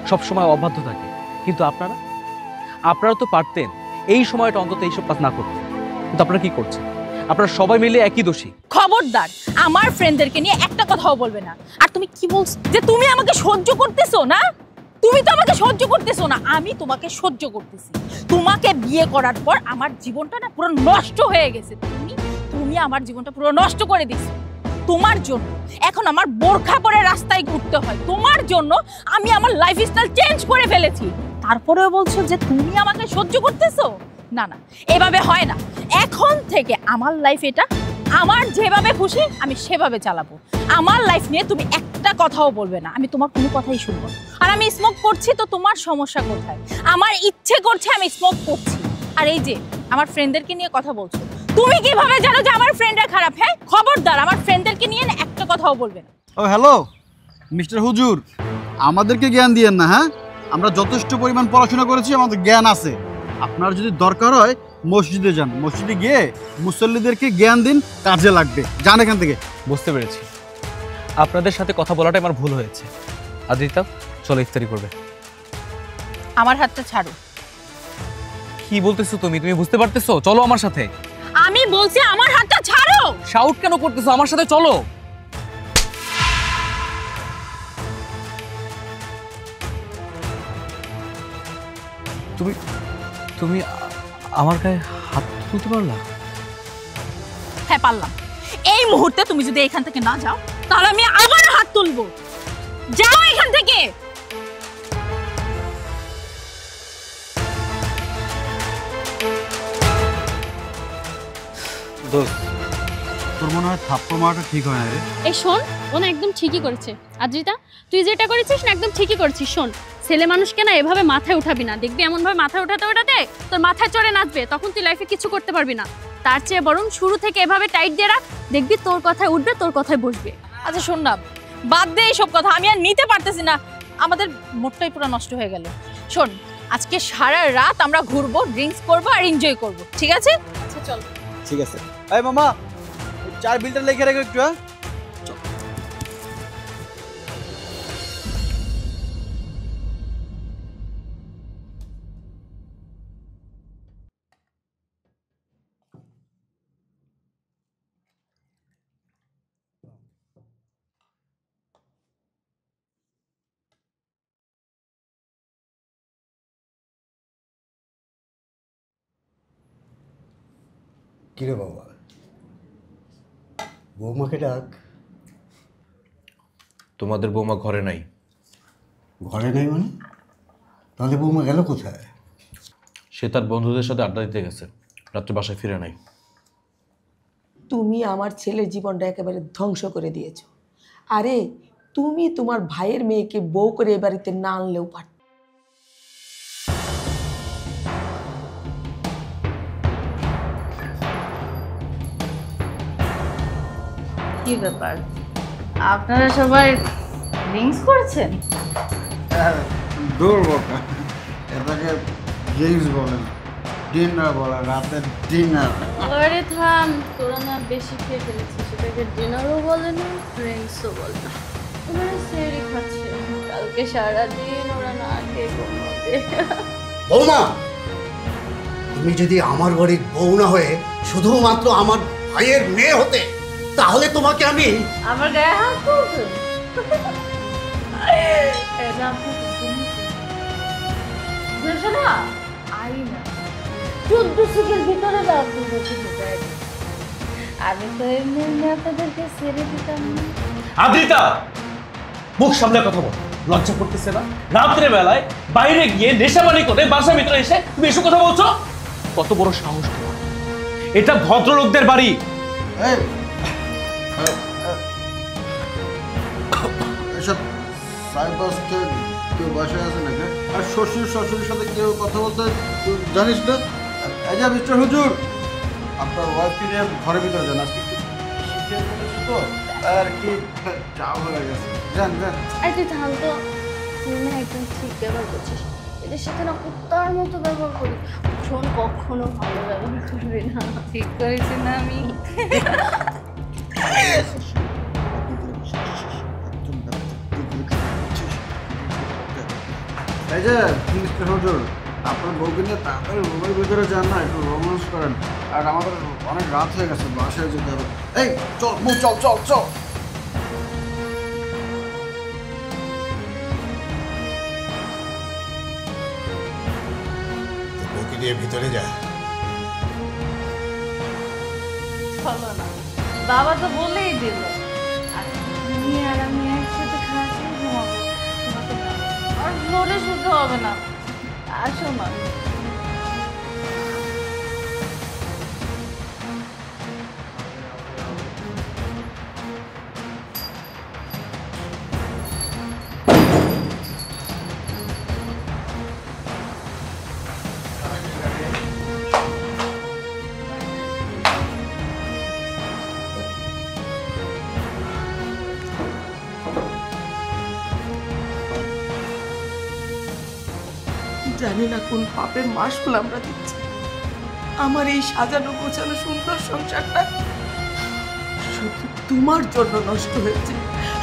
[SPEAKER 2] সবসময় অবাধ্য থাকে, কিন্তু আপনারা তো পারতেন এই সময়টা অন্তত এইসব কাজ না করতে, কিন্তু আপনারা কি করছেন? আপনারা সবাই মিলে একই দোষী।
[SPEAKER 1] খবরদার আমার ফ্রেন্ডদেরকে নিয়ে একটা কথাও বলবে না। আর তুমি কি বলছো যে তুমি আমাকে সহ্য করতেছো না? তুমি তো আমাকে সহ্য করতেছো না, আমি তোমাকে সহ্য করতেছি। তোমাকে বিয়ে করার পর আমার জীবনটা না পুরো নষ্ট হয়ে গেছে। তুমি আমার জীবনটা পুরো নষ্ট করে দিছো। তোমার জন্য এখন আমার বোরখা পরে রাস্তায় ঘুরতে হয়, তোমার জন্য আমি আমার লাইফস্টাইল চেঞ্জ করে ফেলেছি। তারপরেও বলছো যে তুমি আমাকে সহ্য করতেছো? না না, এভাবে হয় না। এখন থেকে আমার লাইফ এটা, আমার যেভাবে খুশি আমি সেভাবে চালাবো। আমার লাইফ নিয়ে তুমি একটা কথাও বলবে না, আমি তোমার কোনো কথাই শুনবো না। আর আমি স্মোক করছি তো তোমার সমস্যা কোথায়? আমার ইচ্ছে করছে আমি স্মোক করছি। আর এই যে আমার ফ্রেন্ডদেরকে নিয়ে কথা বলছো, তুমি কিভাবে জানো যে আমার ফ্রেন্ডরা খারাপ? হ্যাঁ, খবরদার আমার ফ্রেন্ডদেরকে নিয়ে একটা কথাও বলবে না।
[SPEAKER 6] ও হ্যালো মিস্টার হুজুর, আমাদেরকে জ্ঞান দিয়েন না। হ্যাঁ, আমরা যথেষ্ট পরিমাণ পড়াশোনা করেছি, আমাদের জ্ঞান আছে। আপনার যদি দরকার হয় মসজিদে যান, মসজিদে গিয়ে মুসল্লিদেরকে জ্ঞান দিন, কাজে লাগবে। যান এখান থেকে।
[SPEAKER 2] বুঝতে পেরেছি, আপনাদের সাথে কথা বলাটাই আমার ভুল হয়েছে। আদ্রিতা, চলো ইফতারি করবে।
[SPEAKER 1] আমার হাতটা ছাড়ো।
[SPEAKER 2] কি বলতেছো তুমি? তুমি বুঝতে পারতেছো? চলো আমার সাথে।
[SPEAKER 1] আমি বলছি আমার হাতটা ছাড়ো।
[SPEAKER 2] শাউট কেন করতেছো? আমার সাথে চলো। তুমি আমার গায়ে হাত তুলতে পারলা?
[SPEAKER 1] হ্যাঁ পারলাম। এই মুহূর্তে তুমি যদি এখান থেকে না যাও তাহলে আমি আবার হাত তুলবো। যাও এখান থেকে।
[SPEAKER 6] দোস্ত, তোর মনে হয় থাপ্পড় মারাটা ঠিক হয় না রে?
[SPEAKER 7] এই শোন, ও না একদম ঠিকই করেছে। আদ্রিতা, তুই যেটা করেছিস না একদম ঠিকই করেছিস। শোন, ছেলে মানুষকে না এভাবে মাথায় উঠাবি না। দেখবি এমনভাবে মাথায় উঠাতে তোর মাথায় চড়ে নাচবে, তখন তুই লাইফে কিছু করতে পারবি না। তার চেয়ে বরং শুরু থেকে এভাবে টাইট দিয়ে রাখ, দেখবি তোর কথায় উঠবে, তোর কথায় বসবে।
[SPEAKER 1] আচ্ছা শোন না, বাদ দে এইসব কথা, আমি আর নিতে পারতেছি না। আমাদের মুডটাই পুরো নষ্ট হয়ে গেল। শোন, আজকে সারা রাত আমরা ঘুরবো, ড্রিঙ্কস করবো আর এনজয় করবো, ঠিক আছে? আচ্ছা চল।
[SPEAKER 6] ঠিক আছে। এই মামা, চার বিলটা লিখে রেখো একটু। হ্যাঁ,
[SPEAKER 5] কিরে বাবা, বৌমাকে ডাক।
[SPEAKER 3] তোমাদের বৌমা ঘরে নাই।
[SPEAKER 5] ঘরে নাই মানে? তাহলে বৌমা গেল কোথায়?
[SPEAKER 3] সে তার বন্ধুদের সাথে আড্ডা দিতে গেছে, রাত্রে বাসায় ফিরে নাই।
[SPEAKER 4] তুমি আমার ছেলের জীবনটা একেবারে ধ্বংস করে দিয়েছো। আরে তুমি তোমার ভাইয়ের মেয়েকে বউ করে এ বাড়িতে না আনলেও পারত।
[SPEAKER 1] কি ব্যাপার, আপনারা সবাই ড্রিঙ্কস করছেন?
[SPEAKER 6] দূর বাবা, এটাকে ড্রিঙ্কস বলে না, ডিনার বলে, রাতের ডিনার।
[SPEAKER 7] আরে থাম, তোরা না বেশি খেয়ে ফেলেছিস, সেটাকে ডিনারও বলে না, ড্রিঙ্কসও বলে না। ওরা সেরি খাচ্ছে, কালকে সারাদিন ওরা না খেয়ে ঘুমাবে।
[SPEAKER 5] বৌমা, তুমি যদি আমার বাড়ির বউ না হয়ে শুধুমাত্র আমার ভাইয়ের মেয়ে হতে, তাহলে তোমাকে আমি
[SPEAKER 1] আমার গায়ে হাত তুলবে? আমি তো এমনি আপনাদেরকে ছেড়ে দিতাম না।
[SPEAKER 2] আদ্রিতা, মুখ সামলে কথা বল। লজ্জা করতেছে না? রাত্রে বেলায় বাইরে গিয়ে নেশাবানি করে বাসার ভিতরে এসে তুমি এসব কথা বলছো? কত বড় সাহস তোমার! এটা ভদ্রলোকদের বাড়ি।
[SPEAKER 6] এসব সাইবাস কেউ বাসায় আছে নাকি? আর শ্বশুর শাশুড়ির সাথে কেউ কথা বলতে জানিস না? এই যে মিস্টার হুজুর, আপনার ওয়াইফকে নিয়ে ঘরের ভিতরে যান। আজকে তো আর কি চা হয়ে গেছে। যান যান।
[SPEAKER 7] আর তুই থাম তো, তুই না একদম ঠিক ব্যবহার করছিস, এদের সাথে না কুত্তার মতো ব্যবহার করি, শোন কখনো ভালো ব্যবহার করবি না। ঠিক করেছি না আমি?
[SPEAKER 6] এই যে মিস্টার হুজুর, আপনার বউকে নিয়ে তাড়াতাড়ি রুমের ভিতরে যান না, একটু রোমান্স করেন। আর আমাদের অনেক রাত হয়ে গেছে, বাসায় যেতে হবে। এই চল চল চল চল।
[SPEAKER 5] বউকে নিয়ে ভিতরে যা।
[SPEAKER 7] চলো না, বাবা তো বলেই দিল, আর তুমি আর আমি একসাথে খাওয়াচ্ছি, ঘুমাবো, আর ফ্লোরে শুতে হবে না। আসো না।
[SPEAKER 4] জানি না কোন পাপের মাসফল আমরা দিচ্ছি। আমার এই সাজানো গোছানো সুন্দর সংসারটা শুধু তোমার জন্য নষ্ট হয়েছে।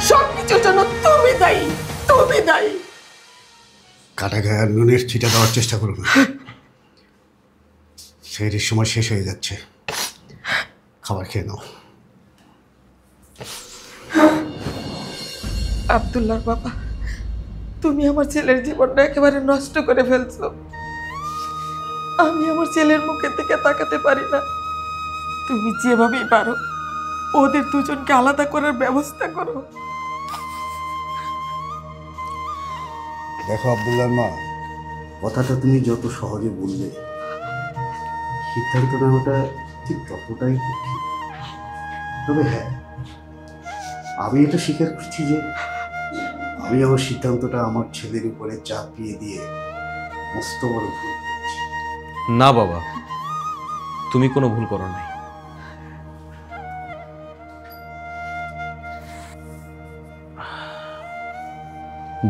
[SPEAKER 4] সবকিছুর জন্য তুমি দায়ী, তুমি দায়ী।
[SPEAKER 5] কাটা গায়ে নুনের ছিটা দেওয়ার চেষ্টা করো না। সেহরির সময় শেষ হয়ে যাচ্ছে, খাবার খেয়ে নাও।
[SPEAKER 4] আব্দুল্লাহর বাবা, তুমি আমার ছেলের জীবনটা একেবারে নষ্ট করে ফেলছো। আমি আমার ছেলের মুখের দিকে তাকাতে পারি না। তুমি যেভাবেই পারো ওদের দুজনকে আলাদা করার ব্যবস্থা করো।
[SPEAKER 5] দেখো আব্দুল্লাহর মা, কথাটা তুমি যত সহজে বললে, সিদ্ধান্ত নেওয়াটা ঠিক ততটাই কঠিন। তবে হ্যাঁ, আমি এটা স্বীকার করছি যে আমি আমার সিদ্ধান্তটা আমার ছেলের উপরে চাপিয়ে দিয়ে মস্ত বড় ভুল করেছি।
[SPEAKER 3] না বাবা, তুমি কোনো ভুল করো নাই।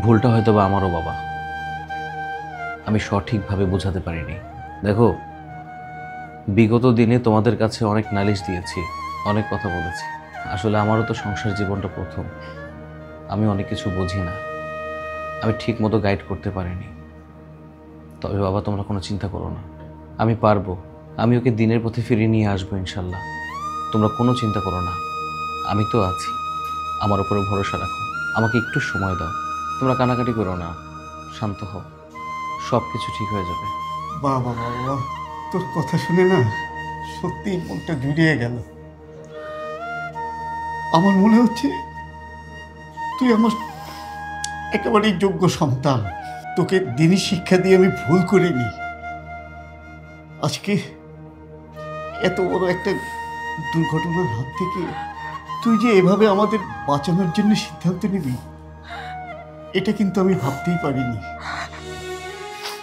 [SPEAKER 3] ভুলটা হয়তো বা আমারও বাবা, আমি সঠিকভাবে বোঝাতে পারিনি। দেখো, বিগত দিনে তোমাদের কাছে অনেক নালিশ দিয়েছি, অনেক কথা বলেছি। আসলে আমারও তো সংসার জীবনটা প্রথম, আমি অনেক কিছু বুঝি না, আমি ঠিক মতো গাইড করতে পারিনি। তবে বাবা, তোমরা কোনো চিন্তা করো না, আমি পারবো। আমি ওকে দিনের পথে ফিরিয়ে নিয়ে আসবো ইনশাল্লাহ। তোমরা কোনো চিন্তা করো না, আমি তো আছি। আমার উপরে ভরসা রাখো, আমাকে একটু সময় দাও। তোমরা কানাকাটি করো না, শান্ত হও, সব কিছু ঠিক হয়ে যাবে।
[SPEAKER 5] বাবা বাবা, তোর কথা শুনে না সত্যি মনটা জুড়িয়ে গেল। আমার মনে হচ্ছে তুই আমার একেবারেই যোগ্য সন্তান। তোকে দিনই শিক্ষা দিয়ে আমি ভুল করিনি। আজকে এত বড় একটা দুর্ঘটনার হাত থেকে তুই যে এভাবে আমাদের বাঁচানোর জন্য সিদ্ধান্ত নিবি, এটা কিন্তু আমি ভাবতেই পারিনি।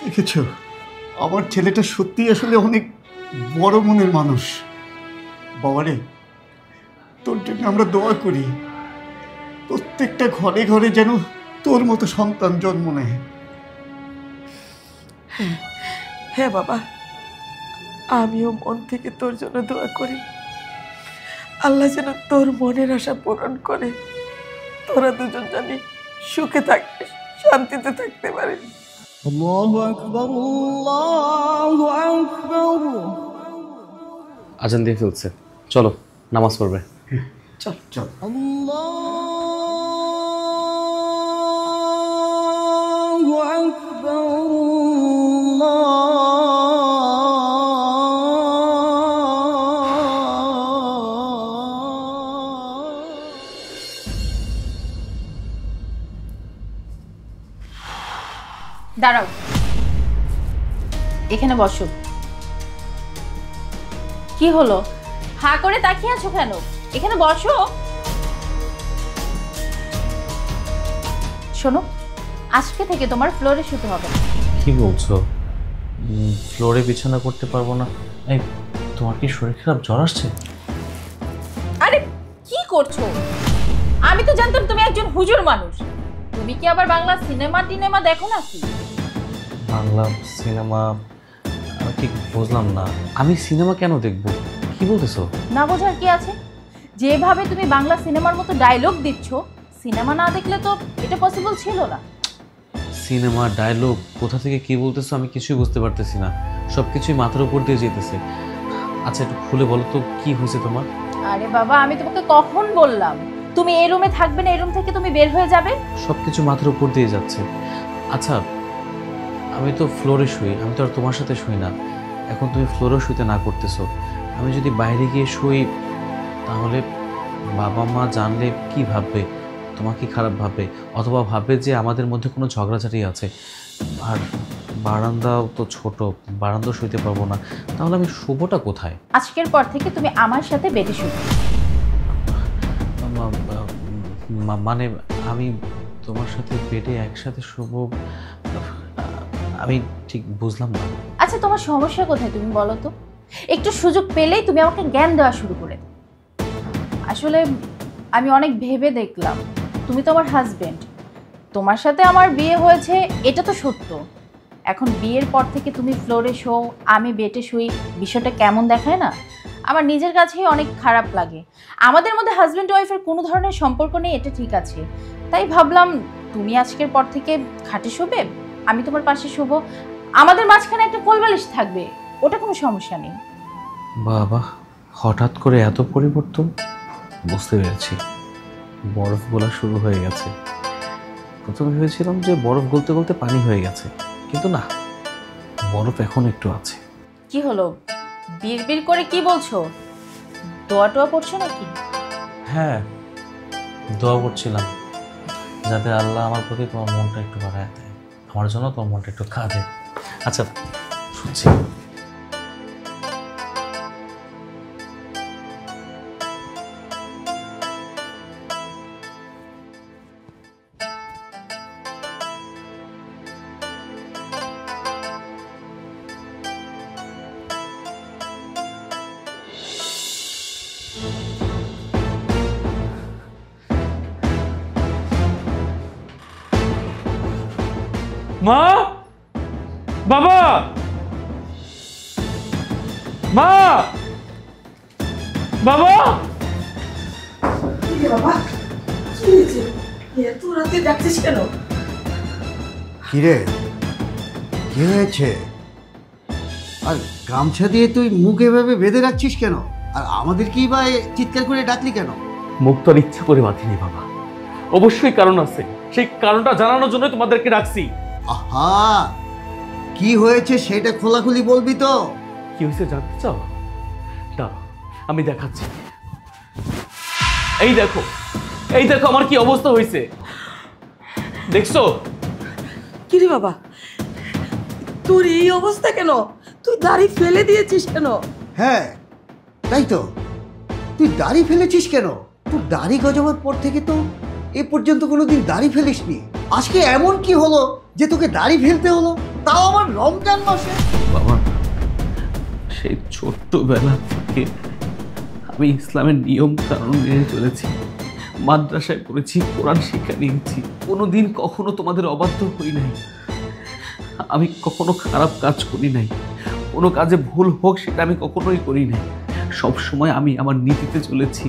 [SPEAKER 5] দেখেছ, আমার ছেলেটা সত্যি আসলে অনেক বড় মনের মানুষ। বাবারে, তোর জন্য আমরা দোয়া করি, প্রত্যেকটা ঘরে ঘরে যেন তোর মতো সন্তান জন্ম নেয়।
[SPEAKER 4] হ্যাঁ বাবা, আমিও মন থেকে তোর জন্য দোয়া করি। আল্লাহ যেন তোর মনের আশা পূরণ করে, তোরা দুজন জানি সুখে থাকতে, শান্তিতে থাকতে পারে।
[SPEAKER 10] আল্লাহু আকবার, আল্লাহু আকবার।
[SPEAKER 2] আজান দিয়ে ফেলছে, চলো নামাজ পড়বে।
[SPEAKER 5] চল চল।
[SPEAKER 10] আল্লাহু আকবার,
[SPEAKER 1] দাঁড়াও, এখানে বসো। কি হলো, হা করে তাকিয়ে আছো কেন? এখানে বসো। শোনো, আজকে থেকে তোমার ফ্লোরে শুতে হবে না।
[SPEAKER 3] কি বলছো? ফ্লোরে বিছানা করতে পারবো না? এই, তোমার কি শরীর খারাপ, জ্বর আসছে?
[SPEAKER 1] আরে কি করছো? আমি তো জানতাম তুমি একজন হুজুর মানুষ। তুমি কি আবার বাংলা সিনেমা দেখো নাকি?
[SPEAKER 3] বাংলা সিনেমা আমি ঠিক বুঝলাম না। আমি সিনেমা কেন দেখব? কি বলতেছো?
[SPEAKER 1] না বোঝার কি আছে? যেভাবে তুমি বাংলা সিনেমার মতো ডায়লগ দিচ্ছ, সিনেমা না দেখলে তো এটা পসিবল ছিল না।
[SPEAKER 3] সিনেমা ডায়লগ কোথা থেকে কি বলতেছো আমি কিছুই বুঝতে পারতেছি না। সবকিছুই মাথার উপর দিয়ে যেতেছে। আচ্ছা একটু খুলে বলো তো কি হয়েছে তোমার?
[SPEAKER 1] আরে বাবা, আমি তোমাকে কখন বললাম তুমি এই রুমে থাকবে না, এই রুম থেকে তুমি বের হয়ে যাবে?
[SPEAKER 3] সবকিছু মাথার উপর দিয়ে যাচ্ছে। আচ্ছা আমি তো ফ্লোরে শুই, আমি তো আর তোমার সাথে শুই না। এখন তুমি ফ্লোরে শুইতে না করতেছো, আমি যদি বাইরে গিয়ে শুই তাহলে বাবা মা জানলে কি ভাববে? তোমার কি খারাপ ভাববে? অথবা ভাববে যে আমাদের মধ্যে কোনো ঝগড়াঝাটি আছে। আর বারান্দাও তো ছোট, বারান্দাও শুইতে পারবো না। তাহলে আমি শুবোটা কোথায়?
[SPEAKER 1] আজকের পর থেকে তুমি আমার সাথে বেডে শুবে।
[SPEAKER 3] মানে আমি তোমার সাথে বেডে একসাথে শুব? আমি ঠিক বুঝলাম না।
[SPEAKER 1] আচ্ছা তোমার সমস্যা কোথায় তুমি বলো তো? একটু সুযোগ পেলেই তুমি আমাকে জ্ঞান দেওয়া শুরু করে দাও। আসলে আমি অনেক ভেবে দেখলাম, তুমি তো আমার হাজবেন্ড, তোমার সাথে আমার বিয়ে হয়েছে এটা তো সত্য। এখন বিয়ের পর থেকে তুমি ফ্লোরে শো, আমি বেডে শুই, বিষয়টা কেমন দেখায় না? আমার নিজের কাছেই অনেক খারাপ লাগে। আমাদের মধ্যে হাজব্যান্ড ওয়াইফের কোনো ধরনের সম্পর্ক নেই, এটা ঠিক আছে। তাই ভাবলাম তুমি আজকের পর থেকে খাটে শোবে, আমি তোমার পাশে শোবো, আমাদের মাঝখানে একটা কোলবালিশ থাকবে, ওটা কোনো সমস্যা নেই।
[SPEAKER 3] বাবা, হঠাৎ করে এত পরিবর্তন? বুঝতে পেরেছি, বরফ গলা শুরু হয়ে গেছে। প্রথমে ভেবেছিলাম যে বরফ গলতে গলতে পানি হয়ে গেছে, কিন্তু না, বরফ এখন একটু আছে।
[SPEAKER 1] কি হলো, বিড়বিড় করে কি বলছো? দোয়া টোয়া পড়ছো নাকি?
[SPEAKER 3] হ্যাঁ, দোয়া করছিলাম যাতে আল্লাহ আমার প্রতি তোমার মনটা একটু বাড়ায় দেয়, আমার জন্য তোমার মনটা একটু কাঁদে। আচ্ছা শুনছি।
[SPEAKER 2] মা, বাবা, মা, বাবা।
[SPEAKER 4] এত রাতে ডাকছিস কেন?
[SPEAKER 5] কিরে, কি হয়েছে? আর গামছা দিয়ে তুই মুখ এভাবে বেঁধে রাখছিস কেন? আর আমাদের কি বা চিৎকার করে ডাকলি কেন?
[SPEAKER 2] মুখ তো আর ইচ্ছা করে বাঁধিনি বাবা, অবশ্যই কারণ আছে। সেই কারণটা জানানোর জন্য তোমাদেরকে ডাকছি।
[SPEAKER 5] আহা, কি হয়েছে সেটা খোলাখুলি বলবি তো?
[SPEAKER 2] কি হয়েছে জানতে চাও? দাঁড়াও আমি দেখাচ্ছি। এই দেখো, এই দেখো আমার কি অবস্থা হয়েছে, দেখছো?
[SPEAKER 4] কিরে বাবা, তোর এই অবস্থা কেন? তুই দাড়ি ফেলে দিয়েছিস কেন?
[SPEAKER 5] হ্যাঁ তাই তো, তুই দাড়ি ফেলেছিস কেন? তোর দাড়ি গজাবার পর থেকে তো এ পর্যন্ত কোনোদিন দাড়ি ফেলিসনি। আজকে এমন কি হলো যে তোকে দাড়ি ফেলতে হলো, তাও আমার রমজান মাসে?
[SPEAKER 2] বাবা, সেই ছোট্টবেলা থেকে আমি ইসলামের নিয়ম কানুন মেনে চলেছি, মাদ্রাসায় পড়েছি, কোরআন শিক্ষা নিয়েছি, কোনোদিন কখনো তোমাদের অবাধ্য হই নাই। আমি কখনো খারাপ কাজ করি নাই, কোনো কাজে ভুল হোক সেটা আমি কখনোই করি নাই। সব সময় আমি আমার নীতিতে চলেছি,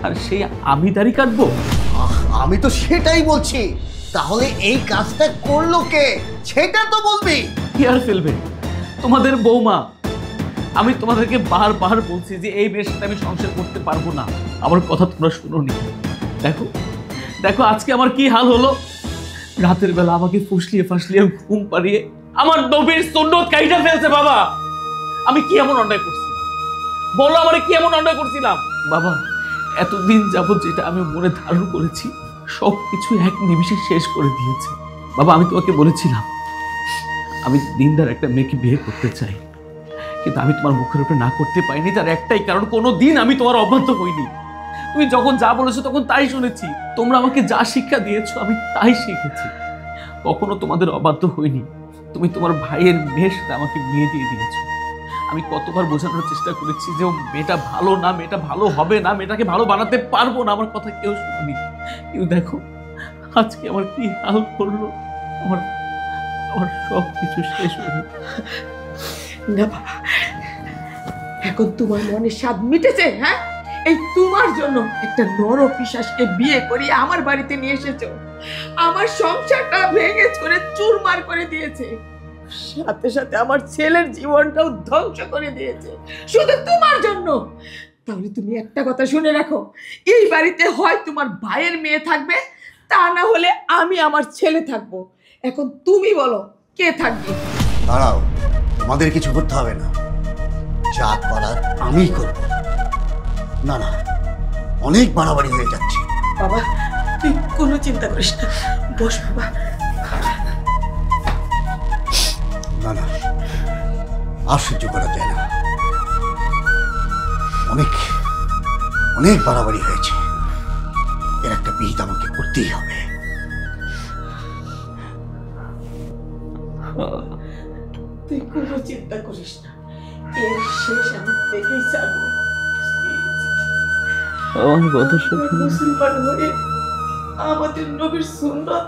[SPEAKER 2] আর সেই আমি দাড়ি কাটবো?
[SPEAKER 5] আমি তো সেটাই বলছি, তাহলে এই কাজটা করলো কে সেটা তো বলবি।
[SPEAKER 2] কি আর ফেলবে? তোমাদের বৌমা। আমি তোমাদেরকে বারবার বলছি যে এই মেয়ের সাথে আমি সংসার করতে পারবো না, আমার কথা তোমরা শুনোনি। দেখো দেখো আজকে আমার কি হাল হলো। রাতের বেলা আমাকে ফুসলিয়ে ফাসলিয়ে ঘুম পাড়িয়ে আমার নবীর সুন্নত কাইটা ফেলছে। বাবা, আমি কি এমন অন্যায় করছিলাম বলো? আমারে কি এমন অন্যায় করছিলাম? বাবা, এতদিন যাবত যেটা আমি মনে ধারণ করেছি সবকিছু এক নিমিষে শেষ করে দিয়েছে। বাবা, আমি তোমাকে বলেছিলাম আমি দিনদার একটা মেয়েকে বিয়ে করতে চাই, কিন্তু আমি তোমার মুখের উপরে না করতে পারিনি। তার একটাই কারণ, কোনো দিন আমি তোমার অবাধ্য হইনি। তুমি যখন যা বলেছো তখন তাই শুনেছি, তোমরা আমাকে যা শিক্ষা দিয়েছো আমি তাই শিখেছি, কখনো তোমাদের অবাধ্য হইনি। তুমি তোমার ভাইয়ের মেয়ের সাথে আমাকে বিয়ে দিয়ে দিয়েছো। আমি কতবার বোঝানোর চেষ্টা করেছি যে মেয়েটা ভালো না, মেয়েটা ভালো হবে না, মেয়েটাকে ভালো বানাতে পারবো না, আমার কথা কেউ শুনুনি।
[SPEAKER 3] কিন্তু দেখো আজকে আমার কি হাল করলো, আমার আমার সব কিছু শেষ হয়ে গেল।
[SPEAKER 4] না বাবা, এখন তোমার মনের স্বাদ মিটেছে? হ্যাঁ, এই তোমার জন্য একটা নরপিশাচকে বিয়ে করে আমার বাড়িতে নিয়ে এসেছো, আমার সংসারটা ভেঙে চুরে চুরমার করে দিয়েছে, সাথে সাথে আমার ছেলের জীবনটাও ধ্বংস করে দিয়েছে শুধু তোমার জন্য। তাহলে তুমি একটা কথা শুনে রাখো, এই বাড়িতে হয় তোমার ভাইয়ের মেয়ে থাকবে, তা না হলে আমি আমার ছেলে থাকবো। এখন তুমি বলো কে থাকবে?
[SPEAKER 5] দাঁড়াও, আমাদের কিছু করতে হবে না, যা করার আমিই করব। না না, অনেক বাড়াবাড়ি হয়ে যাচ্ছে।
[SPEAKER 4] বাবা তুই কোনো চিন্তা করিস না, বস বাবা।
[SPEAKER 5] না না, আর সহ্য করা যায় না, অনেক অনেক বাড়াবাড়ি হয়েছে, এর একটা বিহিত আমাকে করতেই হবে।
[SPEAKER 4] তুই কোনো চিন্তা করিস না, এর শেষ আমি দেখেই ছাড়বো।
[SPEAKER 3] আমার কথা শুনে
[SPEAKER 4] মুসলমান হয়ে আমাদের নবীর সুন্নাত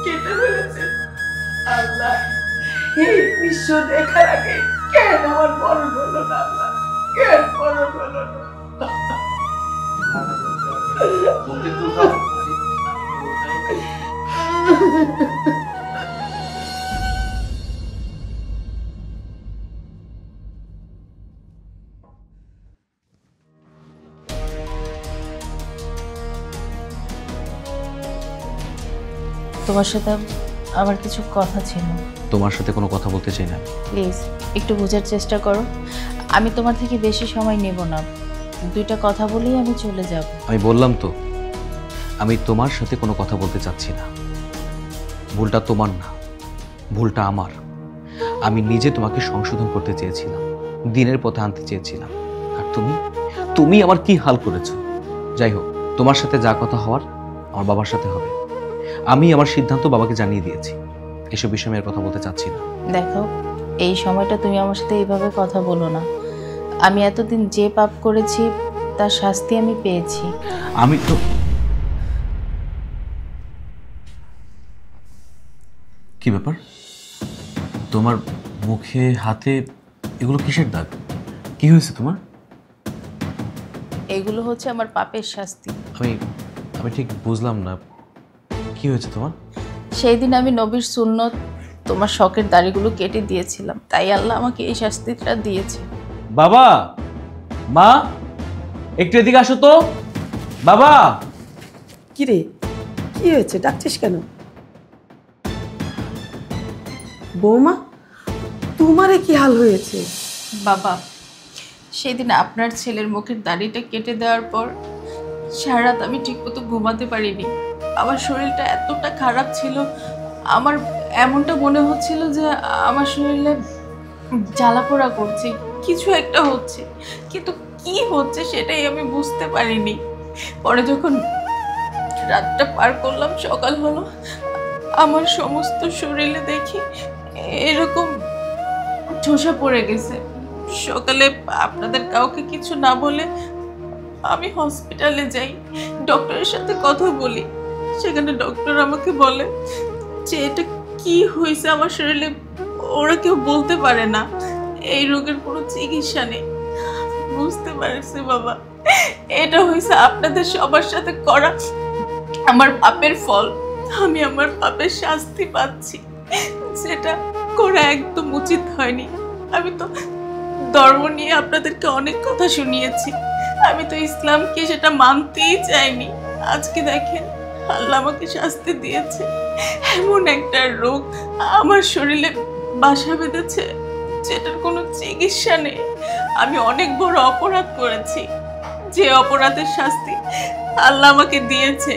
[SPEAKER 4] কেটে ফেলেছে। আল্লাহ, এই দৃশ্য দেখার আগে কেন আমার মরণ হলো না? আল্লাহ, কেন মরণ হলো না?
[SPEAKER 1] তোমার সাথে আমার কিছু কথা ছিল।
[SPEAKER 2] তোমার সাথে কোনো কথা বলতে চাই না।
[SPEAKER 1] প্লিজ একটু বোঝার চেষ্টা করো, আমি তোমার থেকে বেশি সময় নেব না, দুইটা কথা বলেই আমি চলে যাব।
[SPEAKER 2] আমি বললাম তো, আমি তোমার সাথে কোনো কথা বলতে চাচ্ছি না। ভুলটা তোমার না, ভুলটা আমার। আমি নিজে তোমাকে সংশোধন করতে চেয়েছিলাম, দিনের পথে আনতে চেয়েছিলাম, আর তুমি আমার কি হাল করেছো। যাই হোক, তোমার সাথে যা কথা হওয়ার আমার বাবার সাথে হবে। আমি আমার সিদ্ধান্ত বাবাকে জানিয়ে দিয়েছি, এসব বিষয়ে আমি আর কথা বলতে চাচ্ছি না।
[SPEAKER 1] দেখো, এই সময়টা তুমি আমার সাথে এইভাবে কথা বলো না। আমি এতদিন যে পাপ করেছি তার শাস্তি আমি পেয়েছি।
[SPEAKER 2] আমি তো কি ব্যাপার, তোমার মুখে হাতে এগুলো কিসের দাগ? কি হয়েছে তোমার?
[SPEAKER 1] এগুলো হচ্ছে আমার পাপের শাস্তি।
[SPEAKER 2] আমি ঠিক বুঝলাম না, কি হয়েছে তোমার?
[SPEAKER 1] সেই দিন আমি নবীর সুন্নত, তোমার শখের দাড়িগুলো কেটে দিয়েছিলাম, তাই আল্লাহ আমাকে এই শাস্তিটা দিয়েছে।
[SPEAKER 3] বাবা, মা, একটু এদিকে আসো তো। বাবা।
[SPEAKER 4] কি রে, কি হয়েছে? ডাকছিস কেন? বৌমা, তোমারে কি হাল হয়েছে?
[SPEAKER 1] বাবা, সেদিন আপনার ছেলের মুখের দাড়িটা কেটে দেওয়ার পর সারা রাত আমি ঠিকমতো ঘুমাতে পারিনি। আমার শরীরটা এতটা খারাপ ছিল, আমার এমনটা মনে হচ্ছিল যে আমার শরীরে জ্বালাপোড়া করছে, কিছু একটা হচ্ছে, কিন্তু কি হচ্ছে সেটাই আমি বুঝতে পারিনি। পরে যখন রাতটা পার করলাম, সকাল হলো, আমার সমস্ত শরীরে দেখি এরকম ঠোসা পড়ে গেছে। সকালে আপনাদের কাউকে কিছু না বলে আমি হসপিটালে যাই, ডক্টরের সাথে কথা বলি। সেখানে ডক্টর আমাকে বলে যে এটা কি হয়েছে আমার শরীরে ওরা কেউ বলতে পারে না, এই রোগের কোনো চিকিৎসা নেই। বুঝতে পারছি বাবা, এটা হয়েছে আপনাদের সবার সাথে করা আমার পাপের ফল। আমি আমার পাপের শাস্তি পাচ্ছি, সেটা করা একদম উচিত হয়নি। আমি তো ধর্ম নিয়ে আপনাদেরকে অনেক কথা শুনিয়েছি, আমি তো ইসলামকে সেটা মানতেই চাইনি। আজকে দেখেন আল্লাহ আমাকে শাস্তি দিয়েছে। এমন একটা রোগ আমার শরীরে বাসা বেঁধেছে যেটার কোনো চিকিৎসা নেই। আমি অনেক বড় অপরাধ করেছি, যে অপরাধের শাস্তি আল্লাহ আমাকে দিয়েছে।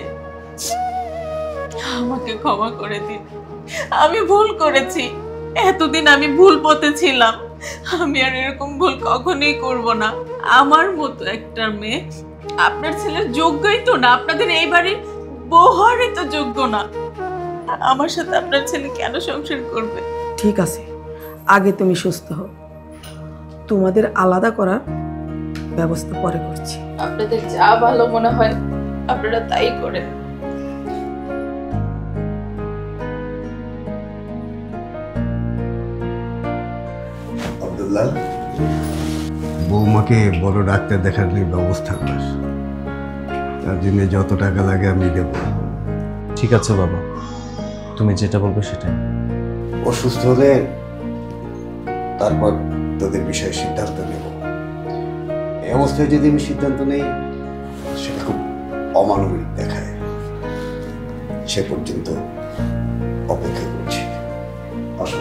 [SPEAKER 1] আমাকে ক্ষমা করে দিন, আমি ভুল করেছি, এতদিন আমি ভুল পথে ছিলাম। আমি আর এরকম ভুল কখনোই করব না। আমার মতো একটা মেয়ে আপনার ছেলের যোগ্যই তো না, আপনাদের এই বাড়ির বউ হওয়ারই তো যোগ্য না। আমার সাথে আপনার ছেলে কেন সংসার করবে?
[SPEAKER 4] ঠিক আছে, আগে তুমি সুস্থ হও, তোমাদের আলাদা করার ব্যবস্থা পরে করছি।
[SPEAKER 1] আপনাদের যা ভালো মনে হয় আপনারা তাই করেন।
[SPEAKER 5] দুলাল, বৌমাকে বড় ডাক্তার দেখানোর ব্যবস্থা কর। তার জন্য যত টাকা লাগে আমি দেব।
[SPEAKER 2] ঠিক আছে বাবা, তুমি যেটা বলবে সেটাই।
[SPEAKER 5] অসুস্থ হলে তারপর তোদের বিষয়ে সিদ্ধান্ত নেব। এই অবস্থায় যদি আমি সিদ্ধান্ত নেই সেটা খুব অমানবিক দেখায়। সে পর্যন্ত অপেক্ষা করছি। আসো।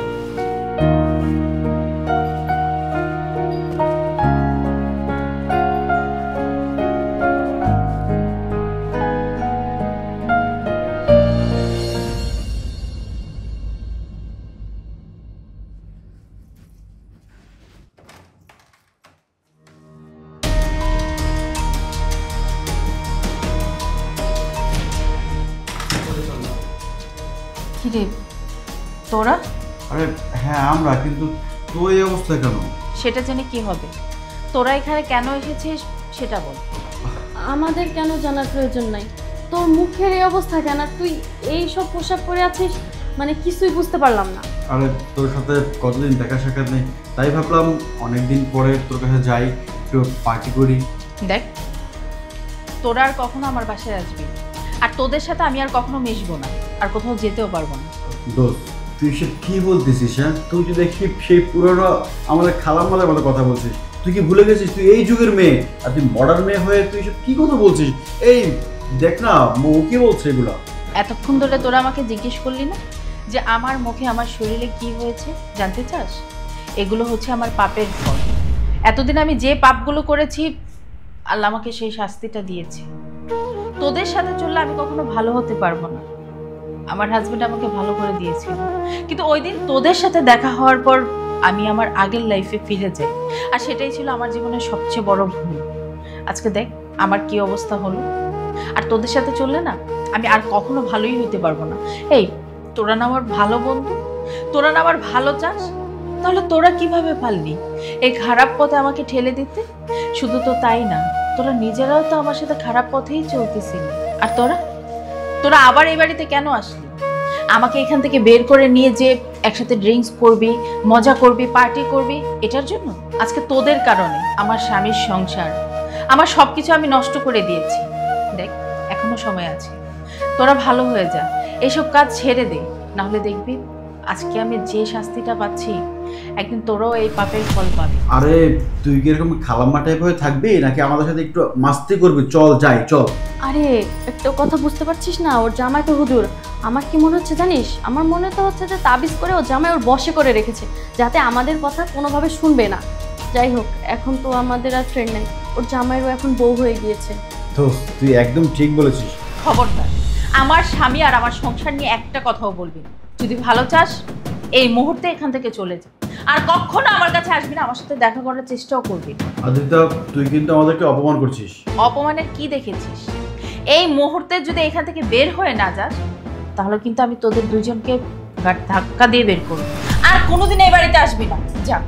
[SPEAKER 1] কিরে তোরা?
[SPEAKER 6] আরে হ্যাঁ আমরা, কিন্তু তো এই অবস্থা কেন?
[SPEAKER 1] সেটা জেনে কি হবে? তোরা এখানে কেন এসেছিস সেটা বল।
[SPEAKER 7] আমাদের কেন জানার প্রয়োজন নাই। তোর মুখের এই অবস্থা কেন? তুই এই সব পোশাক পরে আছিস, মানে কিছুই বুঝতে পারলাম না।
[SPEAKER 6] আরে তোর সাথে কতদিন দেখা সাক্ষাৎ নেই, তাই ভাবলাম অনেকদিন পরে তোর কাছে যাই, একটু পার্টি করি।
[SPEAKER 1] দেখ, তোরা আর কখনো আমার বাসায় আসবি, আর তোদের সাথে আমি আর কখনো মিশবো না, আর কোথাও যেতেও পারবো না।
[SPEAKER 6] দোস্ত তুই সব কি বলতেছিস? হ্যাঁ, তুই যদি দেখি সেই পুরনো আমাদের খালাম্মাদের মতো কথা বলছিস। তুই কি ভুলে গেছিস তুই এই যুগের মেয়ে, আর তুই মডার্ন মেয়ে হয়ে তুই সব কি কথা বলছিস? এই দেখ না মৌ কি বলছে এগুলো।
[SPEAKER 1] এতক্ষণ ধরে তোরা আমাকে জিজ্ঞেস করলি না যে আমার মুখে আমার শরীরে কি হয়েছে, জানতে চাস? এগুলো হচ্ছে আমার পাপের ফল। এতদিন আমি যে পাপগুলো করেছি আল্লাহ আমাকে সেই শাস্তিটা দিয়েছে। তোদের সাথে চললে আমি কখনো ভালো হতে পারবো না। আমার হাজবেন্ড আমাকে ভালো করে দিয়েছিল, কিন্তু ওই দিন তোদের সাথে দেখা হওয়ার পর আমি আমার আগের লাইফে ফিরে যাই, আর সেটাই ছিল আমার জীবনের সবচেয়ে বড় ভুল। আজকে দেখ আমার কি অবস্থা হলো। আর তোদের সাথে চললে না আমি আর কখনো ভালোই হতে পারবো না। এই তোরা না আমার ভালো বন্ধু, তোরা না আমার ভালো চাস, তাহলে তোরা কিভাবে পারলি এই খারাপ পথে আমাকে ঠেলে দিতে? শুধু তো তাই না, তোরা নিজেরাও তো আমার সাথে খারাপ পথেই চলতেছিলি। আর তোরা তোরা আবার এই বাড়িতে কেন আসলি? আমাকে এখান থেকে বের করে নিয়ে যে একসাথে ড্রিঙ্কস করবি, মজা করবি, পার্টি করবি, এটার জন্য? আজকে তোদের কারণে আমার স্বামীর সংসার, আমার সবকিছু আমি নষ্ট করে দিয়েছি। দেখ এখনো সময় আছে, তোরা ভালো হয়ে যা, এসব কাজ ছেড়ে দে, না হলে দেখবি আজকে আমি যে শাস্তিটা পাচ্ছি একদিন তোরাও এই পাপের ফল পাবি।
[SPEAKER 6] আরে তুই কি এরকম খালাম্মা টাইপ হয়ে থাকবি, নাকি আমাদের সাথে একটু মাস্তি করবি? চল যাই, চল।
[SPEAKER 7] আরে একটা কথা বুঝতে পারছিস না? ওর জামাই তো হুজুর। আমার কি মনে হচ্ছে জানিস? আমার মনে তো হচ্ছে যে তাবিজ করে ও জামাই ওর বশে করে রেখেছে, যাতে আমাদের কথা কোনোভাবে শুনবে না। যাই হোক, এখন তো আমাদের আর ফ্রেন্ড নেই, ওর জামাইরও এখন বউ হয়ে গিয়েছে।
[SPEAKER 6] দোস্ত তুই একদম ঠিক বলেছিস।
[SPEAKER 1] খবরদার আমার স্বামী আর আমার সংসার নিয়ে একটা কথাও বলবি না। যদি ভালো চাস এই মুহূর্তে এখান থেকে চলে যা, আর কখনো আমার কাছে আসবি না, আমার সাথে দেখা করার চেষ্টাও করবি না।
[SPEAKER 6] আদিত্য তুই কিন্তু আমাদেরকে অপমান করছিস।
[SPEAKER 1] অপমানের কি দেখেছিস? এই মুহূর্তে যদি এখান থেকে বের হয়ে না যাস তাহলে কিন্তু আমি তোদের দুজনকে ধাক্কা দিয়ে বের করব, আর কোনোদিন এই বাড়িতে আসবি না। যা।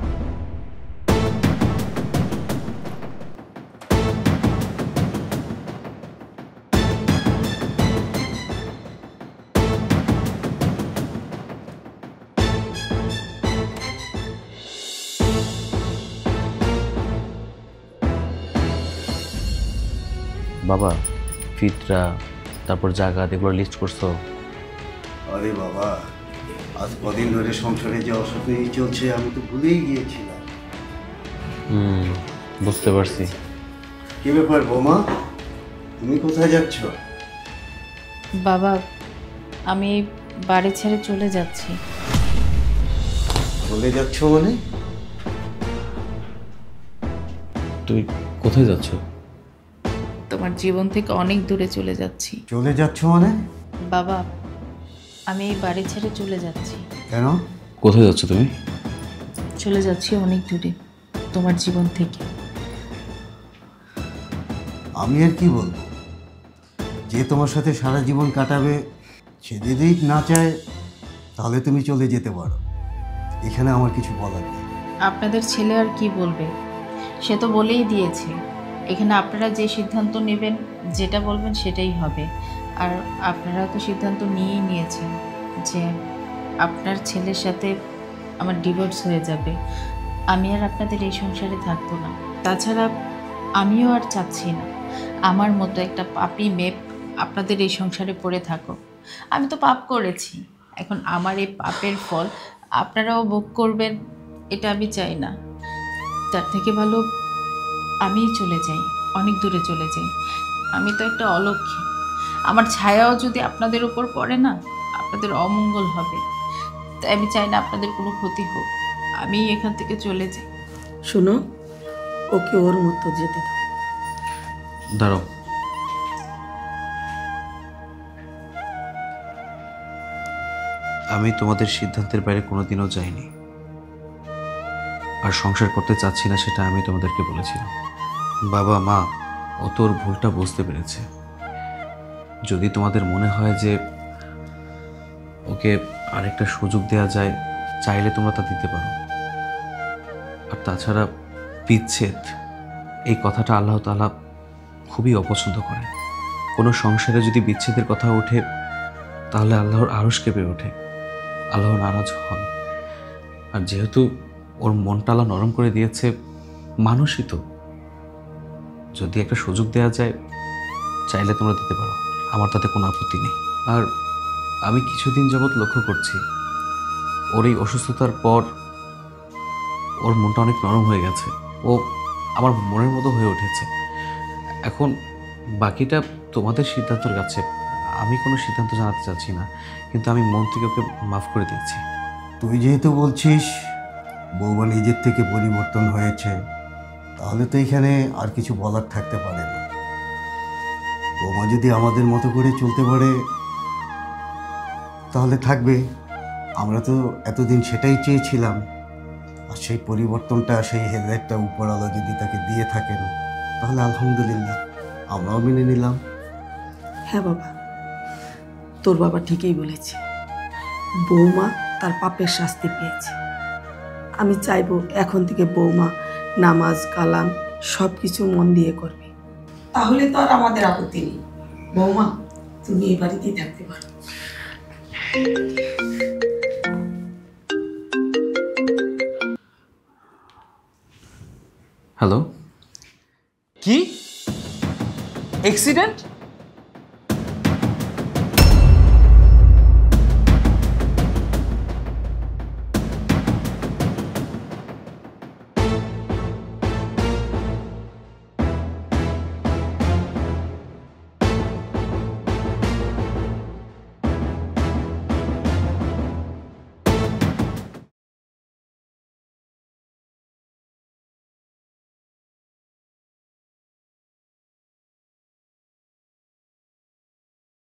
[SPEAKER 3] বাবা ফিতরা, তারপর জায়গা, এগুলো লিস্ট করছো?
[SPEAKER 5] আরে বাবা, আজ কদিন ধরে সংসারে যে অসুখই চলছে আমি তো ভুলেই গিয়েছিলাম।
[SPEAKER 3] বুঝতে পারছি।
[SPEAKER 5] কি ব্যাপার বৌমা, তুমি কোথায় যাচ্ছ?
[SPEAKER 1] বাবা আমি বাড়ি ছেড়ে চলে যাচ্ছি।
[SPEAKER 5] চলে যাচ্ছ মানে?
[SPEAKER 2] তুই কোথায় যাচ্ছ?
[SPEAKER 1] তোমার জীবন থেকে অনেক দূরে চলে যাচ্ছি।
[SPEAKER 5] চলে যাচ্ছ মানে?
[SPEAKER 1] বাবা আমি এই বাড়ি ছেড়ে চলে যাচ্ছি।
[SPEAKER 5] কেন?
[SPEAKER 2] কোথায় যাচ্ছ তুমি?
[SPEAKER 1] চলে যাচ্ছি অনেক দূরে তোমার জীবন থেকে।
[SPEAKER 5] আমি আর কি বলবো, যে তোমার সাথে সারা জীবন কাটাবে সে যদি না চায় তাহলে তুমি চলে যেতে পারো, এখানে আমার কিছু বলার নেই।
[SPEAKER 1] আপনাদের ছেলে আর কি বলবে, সে তো বলেই দিয়েছে এখানে আপনারা যে সিদ্ধান্ত নেবেন, যেটা বলবেন সেটাই হবে। আর আপনারা তো সিদ্ধান্ত নিয়েই নিয়েছেন যে আপনার ছেলের সাথে আমার ডিভোর্স হয়ে যাবে। আমি আর আপনাদের এই সংসারে থাকবো না। তাছাড়া আমিও আর চাচ্ছি না আমার মতো একটা পাপী মেয়ে আপনাদের এই সংসারে পড়ে থাকো। আমি তো পাপ করেছি, এখন আমার এই পাপের ফল আপনারাও ভোগ করবেন, এটা আমি চাই না। তার থেকে ভালো আমি চলে যাই, অনেক দূরে চলে যাই। আমি তো একটা অলক্ষী, আমার ছায়াও যদি আপনাদের উপর পড়ে না, আপনাদের অমঙ্গল হবে। তাই আমি চাই না আপনাদের কোনো ক্ষতি হোক, আমি এখান থেকে চলে যাই।
[SPEAKER 4] শোনো, ওকে ওর মতো যেতে দাও।
[SPEAKER 3] দাঁড়াও, আমি তোমাদের সিদ্ধান্তের বাইরে কোনোদিনও যাইনি, আর সংসার করতে চাচ্ছি না সেটা আমি তোমাদেরকে বলেছিলাম। বাবা মা ও তোর ভুলটা বুঝতে পেরেছে। যদি তোমাদের মনে হয় যে ওকে আরেকটা সুযোগ দেওয়া যায়, চাইলে তোমরা তা দিতে পারো। আর তাছাড়া বিচ্ছেদ এই কথাটা আল্লাহ তাআলা খুবই অপছন্দ করেন। কোনো সংসারে যদি বিচ্ছেদের কথা ওঠে তাহলে আল্লাহর আরশ কেঁপে ওঠে, আল্লাহ নারাজ হন। আর যেহেতু ওর মনটা আল্লাহ নরম করে দিয়েছে, মানুষই তো, যদি একটা সুযোগ দেওয়া যায় চাইলে তোমরা দিতে পারো, আমার তাতে কোনো আপত্তি নেই। আর আমি কিছুদিন যাবৎ লক্ষ্য করছি ওর এই অসুস্থতার পর ওর মনটা অনেক নরম হয়ে গেছে, ও আমার মনের মতো হয়ে উঠেছে। এখন বাকিটা তোমাদের সিদ্ধান্তের কাছে, আমি কোনো সিদ্ধান্ত জানাতে চাচ্ছি না, কিন্তু আমি মন থেকে ওকে মাফ করে দিয়েছি।
[SPEAKER 5] তুই যেহেতু বলছিস বৌমা নিজের থেকে পরিবর্তন হয়েছে, তাহলে তো এখানে আর কিছু বলার থাকতে পারে না। বৌমা যদি আমাদের মতো করে চলতে পারে তাহলে থাকবে, আমরা তো এতদিন সেটাই চেয়েছিলাম। আর সেই পরিবর্তনটা, সেই হেদায়েতটা উপরওয়ালা যদি তাকে দিয়ে থাকেন তাহলে আলহামদুলিল্লাহ, আমরাও মেনে নিলাম।
[SPEAKER 4] হ্যাঁ বাবা, তোর বাবা ঠিকই বলেছে, বৌমা তার পাপের শাস্তি পেয়েছে। আমি চাইবো এখন থেকে বৌমা নামাজ কালাম সব কিছু মন দিয়ে করবে, তাহলে তো আর আমাদের আপত্তি নেই। বৌমা, তুমি এই বাড়িতেই থাকতে পারো।
[SPEAKER 3] হ্যালো,
[SPEAKER 2] কি অ্যাক্সিডেন্ট?